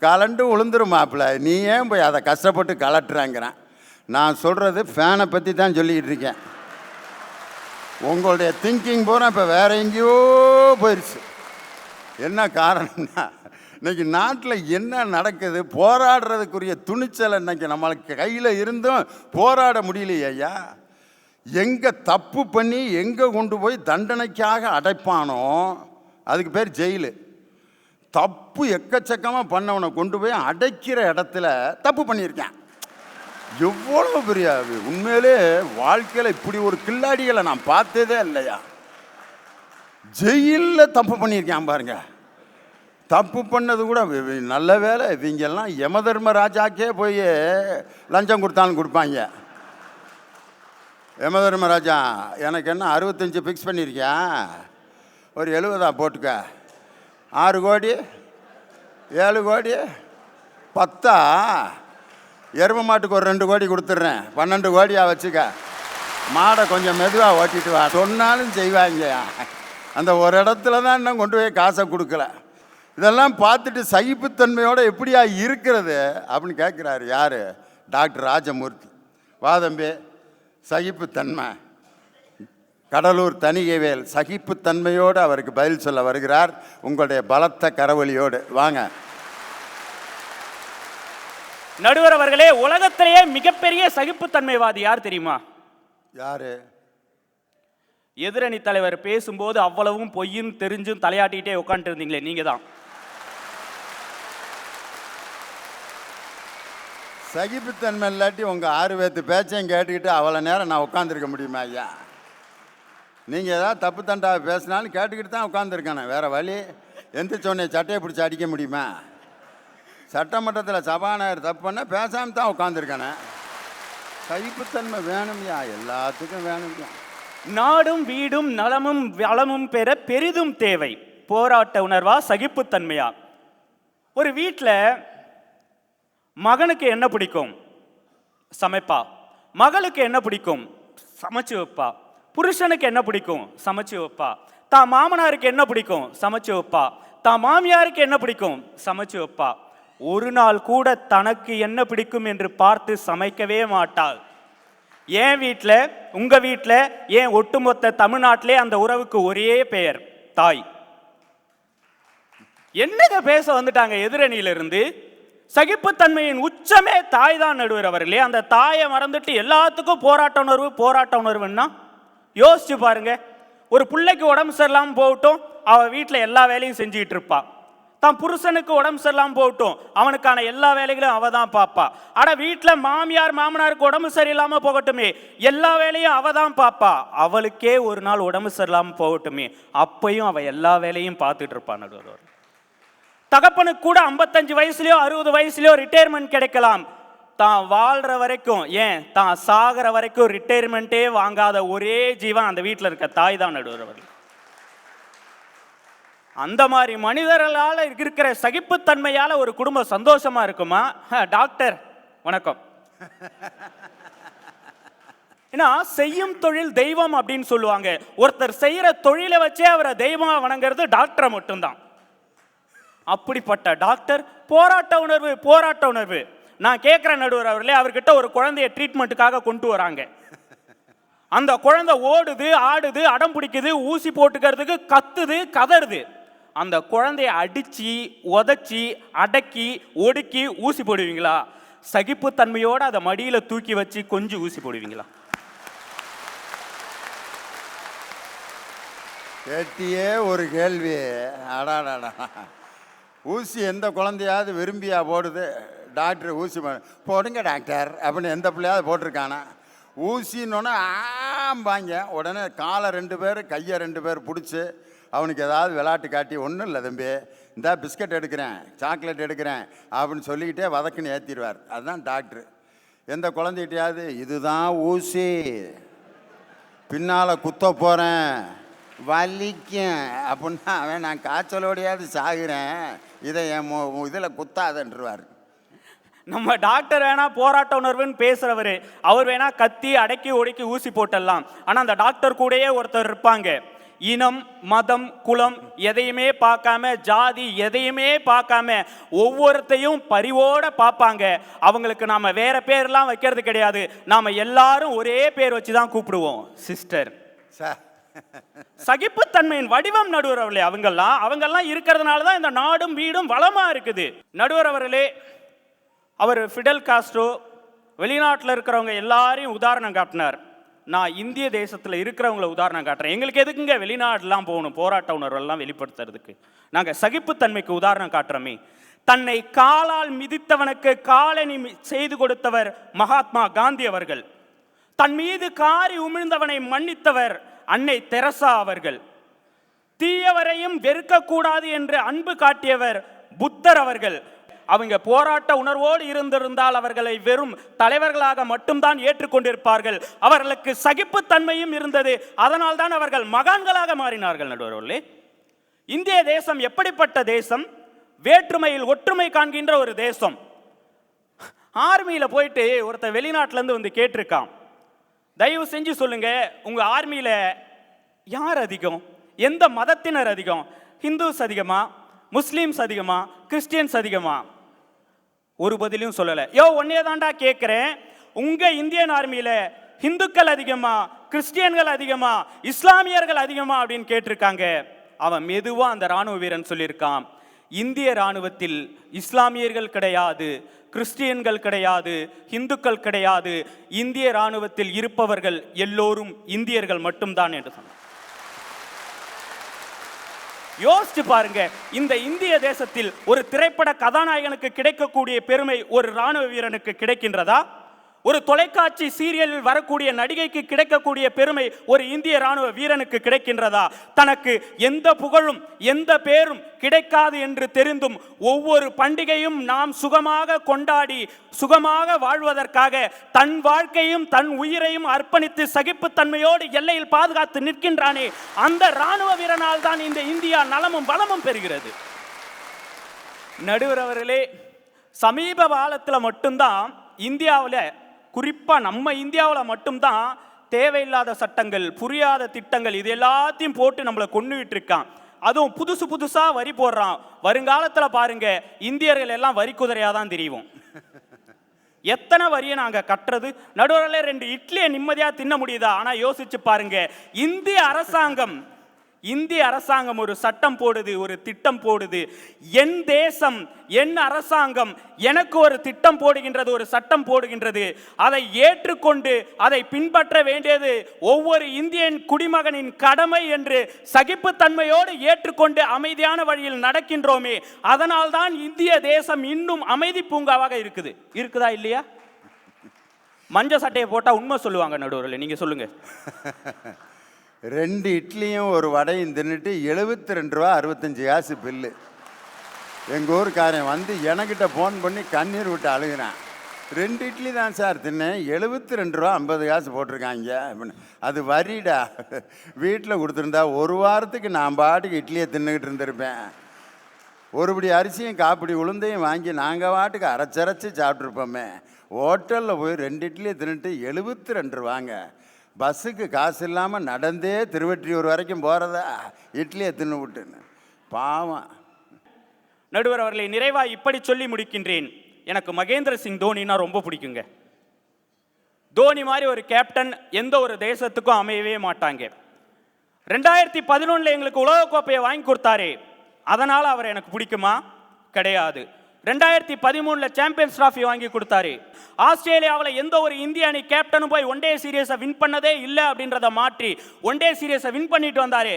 கலண்டு விழுந்துரும் மாப்பிள்ள, நீ ஏன் போய் அதை கஷ்டப்பட்டு கலட்டுறாங்கிறேன். நான் சொல்கிறது ஃபேனை பற்றி தான் சொல்லிக்கிட்டு இருக்கேன். உங்களுடைய திங்கிங் பூரா இப்போ வேற எங்கேயோ போயிடுச்சு. என்ன காரணம்னா, இன்றைக்கி நாட்டில் என்ன நடக்குது? போராடுறதுக்குரிய துணிச்சல் இன்றைக்கி நம்மளுக்கு கையில் இருந்தும் போராட முடியலையே ஐயா. எங்கே தப்பு பண்ணி எங்கே கொண்டு போய் தண்டனைக்காக அடைப்பானோ அதுக்கு பேர் ஜெயிலு. தப்பு எக்கச்சக்கமாக பண்ணவனை கொண்டு போய் அடைக்கிற இடத்துல தப்பு பண்ணியிருக்கேன். எவ்வளோ பெரிய உண்மையிலே வாழ்க்கையில் இப்படி ஒரு கில்லாடிகளை நான் பார்த்ததே இல்லையா. ஜெயிலில் தப்பு பண்ணியிருக்கேன் பாருங்க. தப்பு பண்ணது கூட நல்ல வேலை, இவங்கெல்லாம் யமதர்மராஜாக்கே போய் லஞ்சம் கொடுத்தாலும் கொடுப்பாங்க. யமதர்மராஜா, எனக்கு என்ன 65 ஃபிக்ஸ் பண்ணியிருக்கேன், ஒரு 70 போட்டுக்க, 6 கோடி 7 கோடி 10, எரும மாட்டுக்கு ஒரு 2 கோடி கொடுத்துட்றேன், 12 கோடியாக வச்சுக்க, மாடை கொஞ்சம் மெதுவாக ஓட்டிட்டு வா சொன்னாலும் செய்வாங்க. அந்த ஒரு இடத்துல தான் இன்னும் கொண்டு போய் காசை கொடுக்கல. இதெல்லாம் பார்த்துட்டு சகிப்புத்தன்மையோடு எப்படியா இருக்கிறது அப்படின்னு கேட்குறாரு. யார்? டாக்டர் ராஜமூர்த்தி. வாதம்பே, சகிப்புத்தன்மை. கடலூர் தணிகைவேல் சகிப்புத்தன்மையோடு அவருக்கு பதில் சொல்ல வருகிறார், உங்களுடைய பலத்த கரவொலியோடு. வாங்க. நடுவர் அவர்களே, உலகத்திலேயே மிகப்பெரிய சகிப்புத்தன்மைவாதி யார் தெரியுமா? யாரு? எதிரணி தலைவர் பேசும்போது அவ்வளவும் பொய்யும் தெரிஞ்சும் தலையாட்டிகிட்டே உட்காந்துட்டு இருந்தீங்களே, நீங்க தான். சகிப்புத்தன்மை இல்லாட்டி உங்கள் 6 பேர்த்து பேச்சையும் கேட்டுக்கிட்டு அவ்வளோ நேரம் நான் உட்காந்துருக்க முடியுமா ஐயா? நீங்கள் ஏதாவது தப்பு தண்டா பேசினாலும் கேட்டுக்கிட்டு தான் உட்காந்துருக்கானே, வேறு வழி. எந்திரிச்ச உடனே சட்டையை பிடிச்சி அடிக்க முடியுமா? சட்டமன்றத்தில் சபாநாயகர் தப்பு பண்ண பேசாமல் தான் உட்காந்துருக்கானே. சகிப்புத்தன்மை வேணும்யா, எல்லாத்துக்கும் வேணும்யா. நாடும் வீடும் நலமும் வளமும் பெற பெரிதும் தேவை. போராட்ட உணர்வா சகிப்புத்தன்மையா? ஒரு வீட்டில் மகனுக்கு என்ன பிடிக்கும்? சமைப்பா. மகளுக்கு என்ன பிடிக்கும்? சமைச்சு வைப்பா. புருஷனுக்கு என்ன பிடிக்கும்? சமைச்சு வைப்பா. தான் மாமனாருக்கு என்ன பிடிக்கும்? சமைச்சு வைப்பா. தான் மாமியாருக்கு என்ன பிடிக்கும்? சமைச்சு வைப்பா. ஒரு நாள் கூட தனக்கு என்ன பிடிக்கும் என்று பார்த்து சமைக்கவே மாட்டாள். என் வீட்டில், உங்க வீட்டில், ஏன் ஒட்டுமொத்த தமிழ்நாட்டிலே அந்த உறவுக்கு ஒரே பெயர், தாய். என்னங்க பேச வந்துட்டாங்க எதிரணியிலிருந்து? சகிப்புத்தன்மையின் உச்சமே தாய் தான் நடுவர் அவர்களே. அந்த தாயை மறந்துட்டு எல்லாத்துக்கும் போராட்ட உணர்வு, போராட்ட உணர்வுன்னா யோசிச்சு பாருங்க. ஒரு பிள்ளைக்கு உடம்பு சரியில்லாமல் போகட்டும், அவள் வீட்டில் எல்லா வேலையும் செஞ்சுக்கிட்டு இருப்பா. தான் புருஷனுக்கு உடம்பு சரியில்லாமல் போகட்டும், அவனுக்கான எல்லா வேலைகளும் அவ தான் பார்ப்பா. ஆனால் வீட்டில் மாமியார் மாமனாருக்கு உடம்பு சரியில்லாமல் போகட்டுமே, எல்லா வேலையும் அவ தான் பார்ப்பா. அவளுக்கே ஒரு நாள் உடம்பு சரியில்லாமல் போகட்டுமே, அப்பையும் அவள் எல்லா வேலையும் பார்த்துட்டு இருப்பான் நடுவர். தகப்பனுக்கு கூட 55 வயசுலையோ 60 வயசுலையோ ரிட்டையர்மெண்ட் கிடைக்கலாம். தான் வாழ்கிற வரைக்கும், ஏன் தான் சாகிற வரைக்கும் ரிட்டையர்மெண்ட்டே வாங்காத ஒரே ஜீவன் அந்த வீட்டில் இருக்க தாய் தான் நடுவர் அவர்கள். அந்த மாதிரி மனிதர்களால் இருக்கிற சகிப்புத்தன்மையால் ஒரு குடும்பம் சந்தோஷமா இருக்குமா? டாக்டர் வணக்கம். ஏன்னா செய்யும் தொழில் தெய்வம் அப்படின்னு சொல்லுவாங்க. ஒருத்தர் செய்யற தொழிலை வச்சே அவரை தெய்வமா வணங்குறது டாக்டரை மட்டும்தான். அப்படிப்பட்ட டாக்டர் போராட்ட உணர்வு, போராட்ட உணர்வு. நான் கேட்குற நடுவர் அவர்களே, அவர்கிட்ட ஒரு குழந்தைய ட்ரீட்மெண்ட்டுக்காக கொண்டு வராங்க. அந்த குழந்தை ஓடுது, ஆடுது, அடம் பிடிக்குது, ஊசி போட்டுக்கிறதுக்கு கத்துது, கதறுது. அந்த குழந்தைய அடிச்சு, உதச்சி, அடக்கி, ஒடுக்கி ஊசி போடுவீங்களா? சகிப்புத்தன்மையோடு அதை மடியில் தூக்கி வச்சு கொஞ்சம் ஊசி போடுவீங்களா? கேட்டியே ஒரு கேள்வி. அடாடாடா, ஊசி எந்த குழந்தையாவது விரும்பியா போடுது? டாக்டர் ஊசி போடுங்க டாக்டர் அப்படின்னு எந்த பிள்ளையாவது போட்டிருக்கானா? ஊசின்னொன்னே ஆம்பாங்க. உடனே காலை 2 பேர் கையை 2 பேர் பிடிச்சி அவனுக்கு ஏதாவது விளையாட்டு காட்டி, ஒன்றும் இல்லை தம்பி, இந்த பிஸ்கட் எடுக்கிறேன், சாக்லேட் எடுக்கிறேன் அப்படின்னு சொல்லிக்கிட்டே வதக்குன்னு ஏற்றிடுவார். அதுதான் டாக்டரு. எந்த குழந்தைகிட்டையாவது இதுதான் ஊசி, பின்னால் குத்த போகிறேன், வலிக்கும் அப்படின்னா அவன் நான் காய்ச்சலோடையாவது சாகுறேன், இதை என் இதில் குத்தாதன்றுவார். நம்ம டாக்டர் வேணா போராட்ட உணர்வுன்னு பேசுறவரு, அவர் வேணா கத்தி அடக்கி ஒடுக்கி ஊசி போட்டலாம். ஆனால் அந்த டாக்டர் கூடயே ஒருத்தர் இருப்பாங்க, இனம் மதம் குலம் எதையுமே பார்க்காம, ஜாதி எதையுமே பார்க்காம ஒவ்வொருத்தையும் பரிவோட பார்ப்பாங்க. அவங்களுக்கு நாம வேற பேர்லாம் வைக்கிறது கிடையாது, நாம எல்லாரும் ஒரே பேர் வச்சு தான் கூப்பிடுவோம், சிஸ்டர். சகிப்புத்தன்மையின் வடிவம் நடுவர் அவர்களே. அவங்கெல்லாம் இருக்கிறதுனால தான் இந்த நாடும் வீடும் வளமா இருக்குது. நடுவர் அவர்களே, அவர் ஃபிடல் காஸ்ட்ரோ வெளிநாட்டில் இருக்கிறவங்க எல்லாரையும் உதாரணம் காட்டினார். நான் இந்திய தேசத்தில் இருக்கிறவங்கள உதாரணம் காட்டுறேன். எங்களுக்கு எதுக்குங்க வெளிநாடுலாம் போகணும் போராட்ட உணர்வெல்லாம் வெளிப்படுத்துறதுக்கு? நாங்கள் சகிப்புத்தன்மைக்கு உதாரணம் காட்டுறோமே. தன்னை காலால் மிதித்தவனுக்கு காலணி செய்து கொடுத்தவர் மகாத்மா காந்தி அவர்கள். தன் மீது காரி உமிழ்ந்தவனை மன்னித்தவர் அன்னை தெரசா அவர்கள். தீயவரையும் வெறுக்கக்கூடாது என்று அன்பு காட்டியவர் புத்தர் அவர்கள். அவங்க போராட்ட உணர்வோடு இருந்திருந்தால் அவர்களை வெறும் தலைவர்களாக மட்டும்தான் ஏற்றுக்கொண்டிருப்பார்கள். அவர்களுக்கு சகிப்புத்தன்மையும் இருந்தது, அதனால் தான் அவர்கள் மகான்களாக மாறினார்கள். நடுவர்களே, இந்திய தேசம் எப்படிப்பட்ட தேசம்? வேற்றுமையில் ஒற்றுமை காண்கின்ற ஒரு தேசம். ஆர்மியில் போயிட்டு ஒருத்தர் வெளிநாட்டிலேருந்து வந்து கேட்டிருக்கான், தயவு செஞ்சு சொல்லுங்க, உங்க ஆர்மியில் யார் அதிகம், எந்த மதத்தினர் அதிகம், ஹிந்துஸ் அதிகமா, முஸ்லீம்ஸ் அதிகமா, கிறிஸ்டியன்ஸ் அதிகமா? ஒரு பதிலும் சொல்லலை. ஒன்னே தாண்டா கேட்குறேன், உங்க இந்தியன் ஆர்மியில் ஹிந்துக்கள் அதிகமா, கிறிஸ்டியன்கள் அதிகமா, இஸ்லாமியர்கள் அதிகமா அப்படின்னு கேட்டிருக்காங்க. அவன் மெதுவாக அந்த ராணுவ வீரன் சொல்லியிருக்கான், இந்திய ராணுவத்தில் இஸ்லாமியர்கள் கிடையாது, கிறிஸ்டியன்கள் கிடையாது, இந்துக்கள் கிடையாது, இந்திய ராணுவத்தில் இருப்பவர்கள் எல்லோரும் இந்தியர்கள் மட்டும்தான் என்று சொன்னார். யோசிச்சு பாருங்க, இந்த இந்திய தேசத்தில் ஒரு திரைப்பட கதாநாயகனுக்கு கிடைக்கக்கூடிய பெருமை ஒரு ராணுவ வீரனுக்கு கிடைக்கின்றதா? ஒரு தொலைக்காட்சி சீரியலில் வரக்கூடிய நடிகைக்கு கிடைக்கக்கூடிய பெருமை ஒரு இந்திய ராணுவ வீரனுக்கு கிடைக்கின்றதா? தனக்கு எந்த புகழும் எந்த பேரும் கிடைக்காது என்று தெரிந்தும் ஒவ்வொரு பண்டிகையும் நாம் சுகமாக கொண்டாடி சுகமாக வாழ்வதற்காக தன் வாழ்க்கையும் தன் உயிரையும் அர்ப்பணித்து சகிப்புத்தன்மையோடு எல்லையில் பாதுகாத்து நிற்கின்றானே, அந்த ராணுவ வீரனால் தான் இந்த இந்தியா நலமும் வளமும் பெறுகிறது. நடுவர் அவர்களே, சமீப காலத்தில் மட்டும்தான் இந்தியாவில், குறிப்பாக நம்ம இந்தியாவில் மட்டும்தான் தேவையில்லாத சட்டங்கள், புரியாத திட்டங்கள், இது எல்லாத்தையும் போட்டு நம்மளை கொண்டுகிட்டு இருக்கான். அதுவும் புதுசாக வரி போடுறான். வருங்காலத்தில் பாருங்க, இந்தியர்கள் எல்லாம் வரி குதிரையாக தான் தெரியும். எத்தனை வரியை நாங்கள் கட்டுறது? நடுவரில் 2 இட்லியை நிம்மதியாக தின்ன முடியுதா? ஆனால் யோசிச்சு பாருங்க, இந்திய அரசாங்கம் ஒரு சட்டம் போடுது, ஒரு திட்டம் போடுது. என் தேசம், என் அரசாங்கம் எனக்கு ஒரு திட்டம் போடுகின்றது, ஒரு சட்டம் போடுகின்றது. அதை ஏற்றுக்கொண்டு அதை பின்பற்ற வேண்டியது ஒவ்வொரு இந்தியன் குடிமகனின் கடமை என்று சகிப்புத்தன்மையோடு ஏற்றுக்கொண்டு அமைதியான வழியில் நடக்கின்றோமே, அதனால்தான் இந்திய தேசம் இன்னும் அமைதி பூங்காவாக இருக்குதா இல்லையா? மஞ்சள் சட்டையை போட்டால் உண்மை சொல்லுவாங்க நடுவர்களே, நீங்க சொல்லுங்க. 2 இட்லியும் ஒரு வடையும் தின்னுட்டு 72 ரூபா 65 காசு பில்லு. எங்கள் ஊருக்காரன் வந்து எனக்கிட்ட ஃபோன் பண்ணி கண்ணீர் விட்டு அழுகிறான். 2 இட்லி தான் சார் தின்னேன், 72 ரூபா 50 காசு போட்டிருக்காங்க அப்படின்னு. அது வரிடா, வீட்டில் கொடுத்துருந்தா ஒரு வாரத்துக்கு நான் பாட்டுக்கு இட்லியை தின்னுக்கிட்டு இருந்திருப்பேன். ஒருபடி அரிசியும் காப்பிடி உளுந்தையும் வாங்கி நாங்கள் பாட்டுக்கு அரைச்சரைச்சி சாப்பிட்ருப்போமே. ஹோட்டலில் போய் 2 இட்லியை தின்னுட்டு 72 ரூபாங்க. பஸ்ஸுக்கு காசு இல்லாமல் நடந்தே திருவெற்றியூர் வரைக்கும் போகிறதா இட்லியை தின்னு விட்டுன்னு. பாவம். நடுவர் அவர்களை நிறைவாக இப்படி சொல்லி முடிக்கின்றேன். எனக்கு மகேந்திர சிங் தோனினா ரொம்ப பிடிக்குங்க. தோனி மாதிரி ஒரு கேப்டன் எந்த ஒரு தேசத்துக்கும் அமையவே மாட்டாங்க. 2011 எங்களுக்கு உலகக்கோப்பையை வாங்கி கொடுத்தாரு, அதனால் அவர் எனக்கு பிடிக்குமா? கிடையாது. 2013 சாம்பியன்ஸ் டிராஃபி வாங்கி கொடுத்தாரு. ஆஸ்திரேலியாவில் எந்த ஒரு இந்திய அணி கேப்டனும் போய் ஒன் டே சீரியஸை வின் பண்ணதே இல்லை அப்படின்றத மாற்றி ஒன் டே சீரியஸை வின் பண்ணிட்டு வந்தாரு.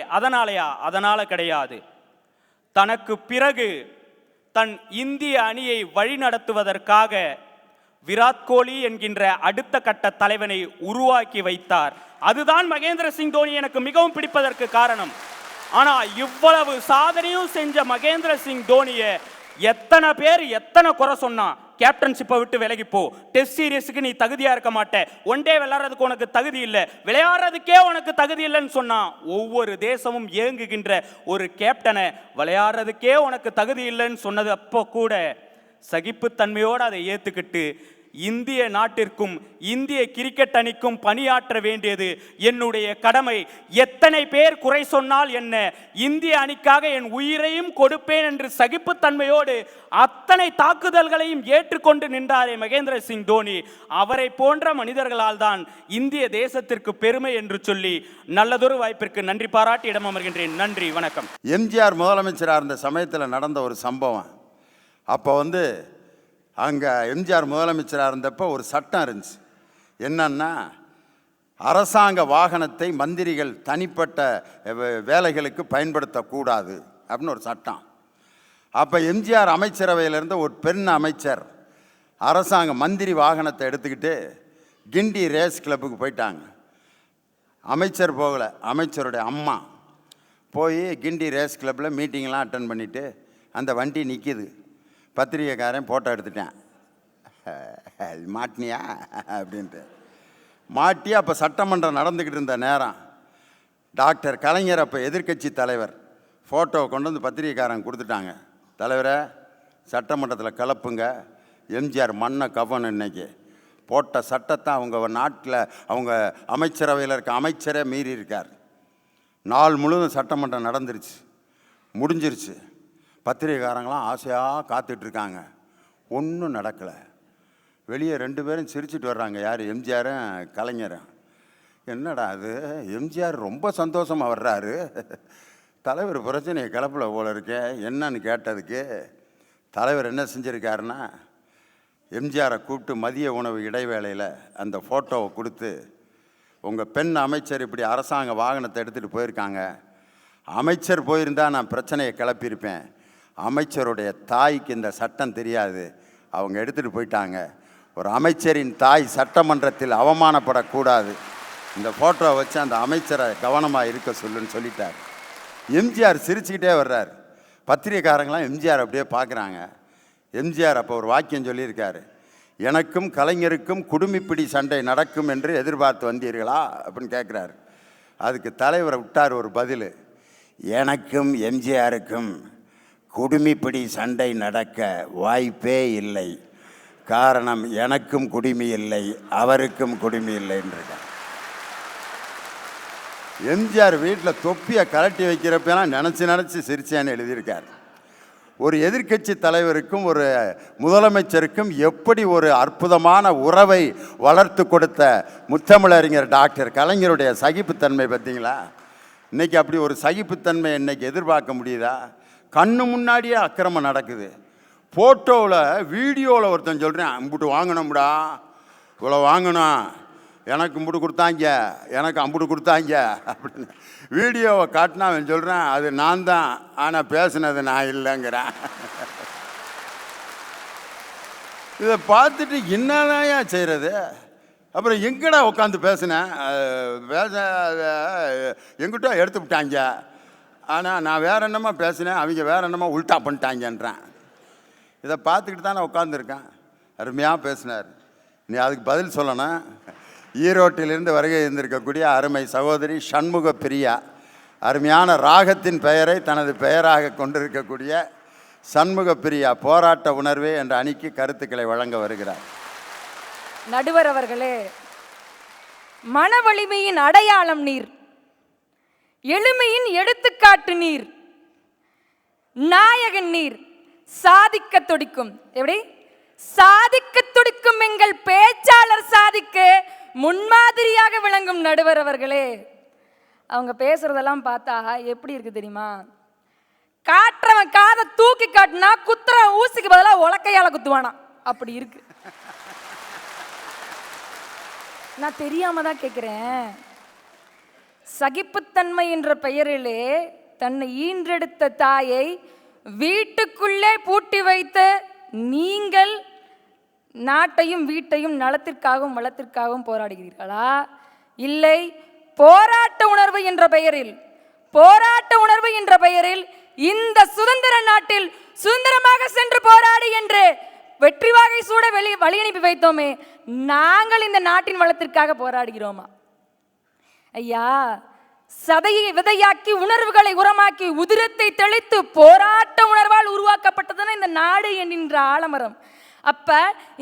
அதனால கிடையாது. தனக்கு பிறகு தன் இந்திய அணியை வழிநடத்துவதற்காக விராட் கோலி என்கின்ற அடுத்த கட்ட தலைவனை உருவாக்கி வைத்தார். அதுதான் மகேந்திர சிங் தோனி எனக்கு மிகவும் பிடிப்பதற்கு காரணம். ஆனா இவ்வளவு சாதனையும் செஞ்ச மகேந்திர சிங் தோனியை எத்தனை குறை சொன்னா, கேப்டன்ஷிப்பை விட்டு விலகி போ, டெஸ்ட் சீரியஸுக்கு நீ தகுதியா இருக்க மாட்ட, ஒன் டே விளையாடுறதுக்கு உனக்கு தகுதி இல்லை, விளையாடுறதுக்கே உனக்கு தகுதி இல்லைன்னு சொன்னா, ஒவ்வொரு தேசமும் ஏங்குகின்ற ஒரு கேப்டனை விளையாடுறதுக்கே உனக்கு தகுதி இல்லைன்னு சொன்னது அப்போ கூட சகிப்புத்தன்மையோடு அதை ஏத்துக்கிட்டு இந்திய நாட்டிற்கும் இந்திய கிரிக்கெட் அணிக்கும் பணியாற்ற வேண்டியது என்னுடைய கடமை. எத்தனை பேர் குறை சொன்னால் என்ன, இந்திய அணிக்காக என் உயிரையும் கொடுப்பேன் என்று சகிப்புத்தன்மையோடு அத்தனை தாக்குதல்களையும் ஏற்றுக்கொண்டு நின்றாரே மகேந்திர சிங் தோனி, அவரை போன்ற மனிதர்களால் தான் இந்திய தேசத்திற்கு பெருமை என்று சொல்லி நல்லதொரு வாய்ப்பிற்கு நன்றி பாராட்டி இடம் அமர்கின்றேன். நன்றி, வணக்கம். எம்ஜிஆர் முதலமைச்சராக இருந்த சமயத்தில் நடந்த ஒரு சம்பவம். அப்போ அங்கே எம்ஜிஆர் முதலமைச்சராக இருந்தப்போ ஒரு சட்டம் இருந்துச்சு. என்னன்னா, அரசாங்க வாகனத்தை மந்திரிகள் தனிப்பட்ட வேலைகளுக்கு பயன்படுத்தக்கூடாது அப்படின்னு ஒரு சட்டம். அப்போ எம்ஜிஆர் அமைச்சரவையிலிருந்து ஒரு பெண் அமைச்சர் அரசாங்க மந்திரி வாகனத்தை எடுத்துக்கிட்டு கிண்டி ரேஸ் கிளப்புக்கு போயிட்டாங்க. அமைச்சர் போகலை, அமைச்சருடைய அம்மா போய் கிண்டி ரேஸ் கிளப்பில் மீட்டிங்லாம் அட்டன் பண்ணிவிட்டு அந்த வண்டி நிற்கிது. பத்திரிகைக்காரன் ஃபோட்டோ எடுத்துட்டேன். மாட்டினியா அப்படின்ட்டு மாட்டி. அப்போ சட்டமன்றம் நடந்துக்கிட்டு இருந்த நேரம் டாக்டர் கலைஞர் அப்போ எதிர்க்கட்சி தலைவர் ஃபோட்டோவை கொண்டு வந்து பத்திரிகைக்காரன் கொடுத்துட்டாங்க. தலைவரை சட்டமன்றத்தில் கலப்புங்க, எம்ஜிஆர் மண்ணை கவனம் இன்னைக்கு போட்ட சட்டத்தை அவங்க நாட்டில் அவங்க அமைச்சரவையில் இருக்க அமைச்சரே மீறி இருக்கார். நாள் முழுவதும் சட்டமன்றம் நடந்துருச்சு, முடிஞ்சிருச்சு. பத்திரிகைக்காரங்களாம் ஆசையாக காத்துட்ருக்காங்க. ஒன்றும் நடக்கலை. வெளியே 2 பேரும் சிரிச்சிட்டு வர்றாங்க. யார்? எம்ஜிஆரும் கலைஞரும். என்னடா அது, எம்ஜிஆர் ரொம்ப சந்தோஷமாக வர்றாரு, தலைவர் பிரச்சனையை கிளப்பில் போல இருக்கே, என்னன்னு கேட்டதுக்கு தலைவர் என்ன செஞ்சுருக்காருன்னா, எம்ஜிஆரை கூப்பிட்டு மதிய உணவு இடைவேளையில் அந்த ஃபோட்டோவை கொடுத்து, உங்கள் பெண் அமைச்சர் இப்படி அரசாங்க வாகனத்தை எடுத்துகிட்டு போயிருக்காங்க, அமைச்சர் போயிருந்தா நான் பிரச்சனையை கிளப்பியிருப்பேன். அமைச்சருடைய தாய்க்கு இந்த சட்டம் தெரியாது, அவங்க எடுத்துகிட்டு போயிட்டாங்க. ஒரு அமைச்சரின் தாய் சட்டமன்றத்தில் அவமானப்படக்கூடாது. இந்த ஃபோட்டோவை வச்சு அந்த அமைச்சரை கவனமாக இருக்க சொல்லுன்னு சொல்லிட்டார். எம்ஜிஆர் சிரிச்சுக்கிட்டே வர்றார். பத்திரிகைக்காரங்களாம் எம்ஜிஆர் அப்படியே பார்க்குறாங்க. எம்ஜிஆர் அப்போ ஒரு வாக்கியம் சொல்லியிருக்காரு, எனக்கும் கலைஞருக்கும் குடுமிப்பிடி சண்டை நடக்கும் என்று எதிர்பார்த்து வந்தீர்களா அப்படின்னு கேட்குறாரு. அதுக்கு தலைவரை விட்டார் ஒரு பதில், எனக்கும் எம்ஜிஆருக்கும் குடுமிப்பிடி சண்டை நடக்க வாய்ப்பே இல்லை. காரணம், எனக்கும் குடுமி இல்லை, அவருக்கும் குடுமி இல்லைன்றிருக்கார். எம்ஜிஆர் வீட்டில் தொப்பியை கலட்டி வைக்கிறப்பெல்லாம் நினச்சி சிரிச்சேன்னு எழுதியிருக்கார். ஒரு எதிர்க்கட்சி தலைவருக்கும் ஒரு முதலமைச்சருக்கும் எப்படி ஒரு அற்புதமான உறவை வளர்த்து கொடுத்த முத்தமிழறிஞர் டாக்டர் கலைஞருடைய சகிப்புத்தன்மை பார்த்தீங்களா? இன்றைக்கி அப்படி ஒரு சகிப்புத்தன்மை இன்றைக்கி எதிர்பார்க்க முடியுதா? கண்ணு முன்னாடியே அக்கிரமம் நடக்குது. ஃபோட்டோவில் வீடியோவில் ஒருத்தன் சொல்கிறேன், அம்புட்டு வாங்கணும்டா, இவ்வளோ வாங்கணும், எனக்கு இம்புட்டு கொடுத்தாங்க, எனக்கு அம்புட்டு கொடுத்தாங்க அப்படின்னு வீடியோவை காட்டினா அவன் சொல்கிறான், அது நான் தான், ஆனால் பேசுனது நான் இல்லைங்கிறேன். இதை பார்த்துட்டு என்னதான் செய்கிறது? அப்புறம் எங்கடா உட்காந்து பேசினேன், எங்கிட்ட எடுத்து விட்டாங்க, ஆனால் நான் வேற என்னமா பேசினேன், அவங்க வேற என்னமா உல்ட்டா பண்ணிட்டாங்கன்றேன். இதை பார்த்துக்கிட்டு தான் நான் உட்காந்துருக்கேன். அருமையாக பேசினார். நீ அதுக்கு பதில் சொல்லணும். ஈரோட்டிலிருந்து வருகை இருந்திருக்கக்கூடிய அருமை சகோதரி சண்முக பிரியா, அருமையான ராகத்தின் பெயரை தனது பெயராக கொண்டிருக்கக்கூடிய சண்முக பிரியா போராட்ட உணர்வே என்ற அணிக்கு கருத்துக்களை வழங்க வருகிறார். நடுவர் அவர்களே, மன வலிமையின் அடையாளம் நீர், எளிமையின் எடுத்துக்காட்டு நீர், நாயகன் நீர், சாதிக்க துடிக்கும், எப்படி சாதிக்க துடிக்கும் எங்கள் பேச்சாளர் சாதிக்க முன்மாதிரியாக விளங்கும் நடுவர் அவர்களே. அவங்க பேசுறதெல்லாம் பார்த்தா எப்படி இருக்கு தெரியுமா? காட்டுறவன் காதை தூக்கி காட்டினா குத்துறவன் ஊசிக்கு பதிலாக உலக்கையால குத்துவானா, அப்படி இருக்கு. நான் தெரியாம தான் கேட்கிறேன். சகிப்புத்தன்மை என்ற பெயரிலே தன்னை ஈன்றெடுத்த தாயை வீட்டுக்குள்ளே பூட்டி வைத்த நீங்கள் நாட்டையும் வீட்டையும் நலத்திற்காகவும் வளத்திற்காகவும் போராடுகிறீர்களா? இல்லை, போராட்ட உணர்வு என்ற பெயரில் இந்த சுதந்திர நாட்டில் சுதந்திரமாக சென்று போராடி என்று வெற்றி வாகை சூட வழி அனுப்பி வைத்தோமே, நாங்கள் இந்த நாட்டின் வளத்திற்காக போராடுகிறோமா? ஐயா, சதையை விதையாக்கி உணர்வுகளை உரமாக்கி உதிரத்தை தெளித்து போராட்ட உணர்வால் உருவாக்கப்பட்டதுன்னா இந்த நாடு என்கின்ற ஆலமரம். அப்ப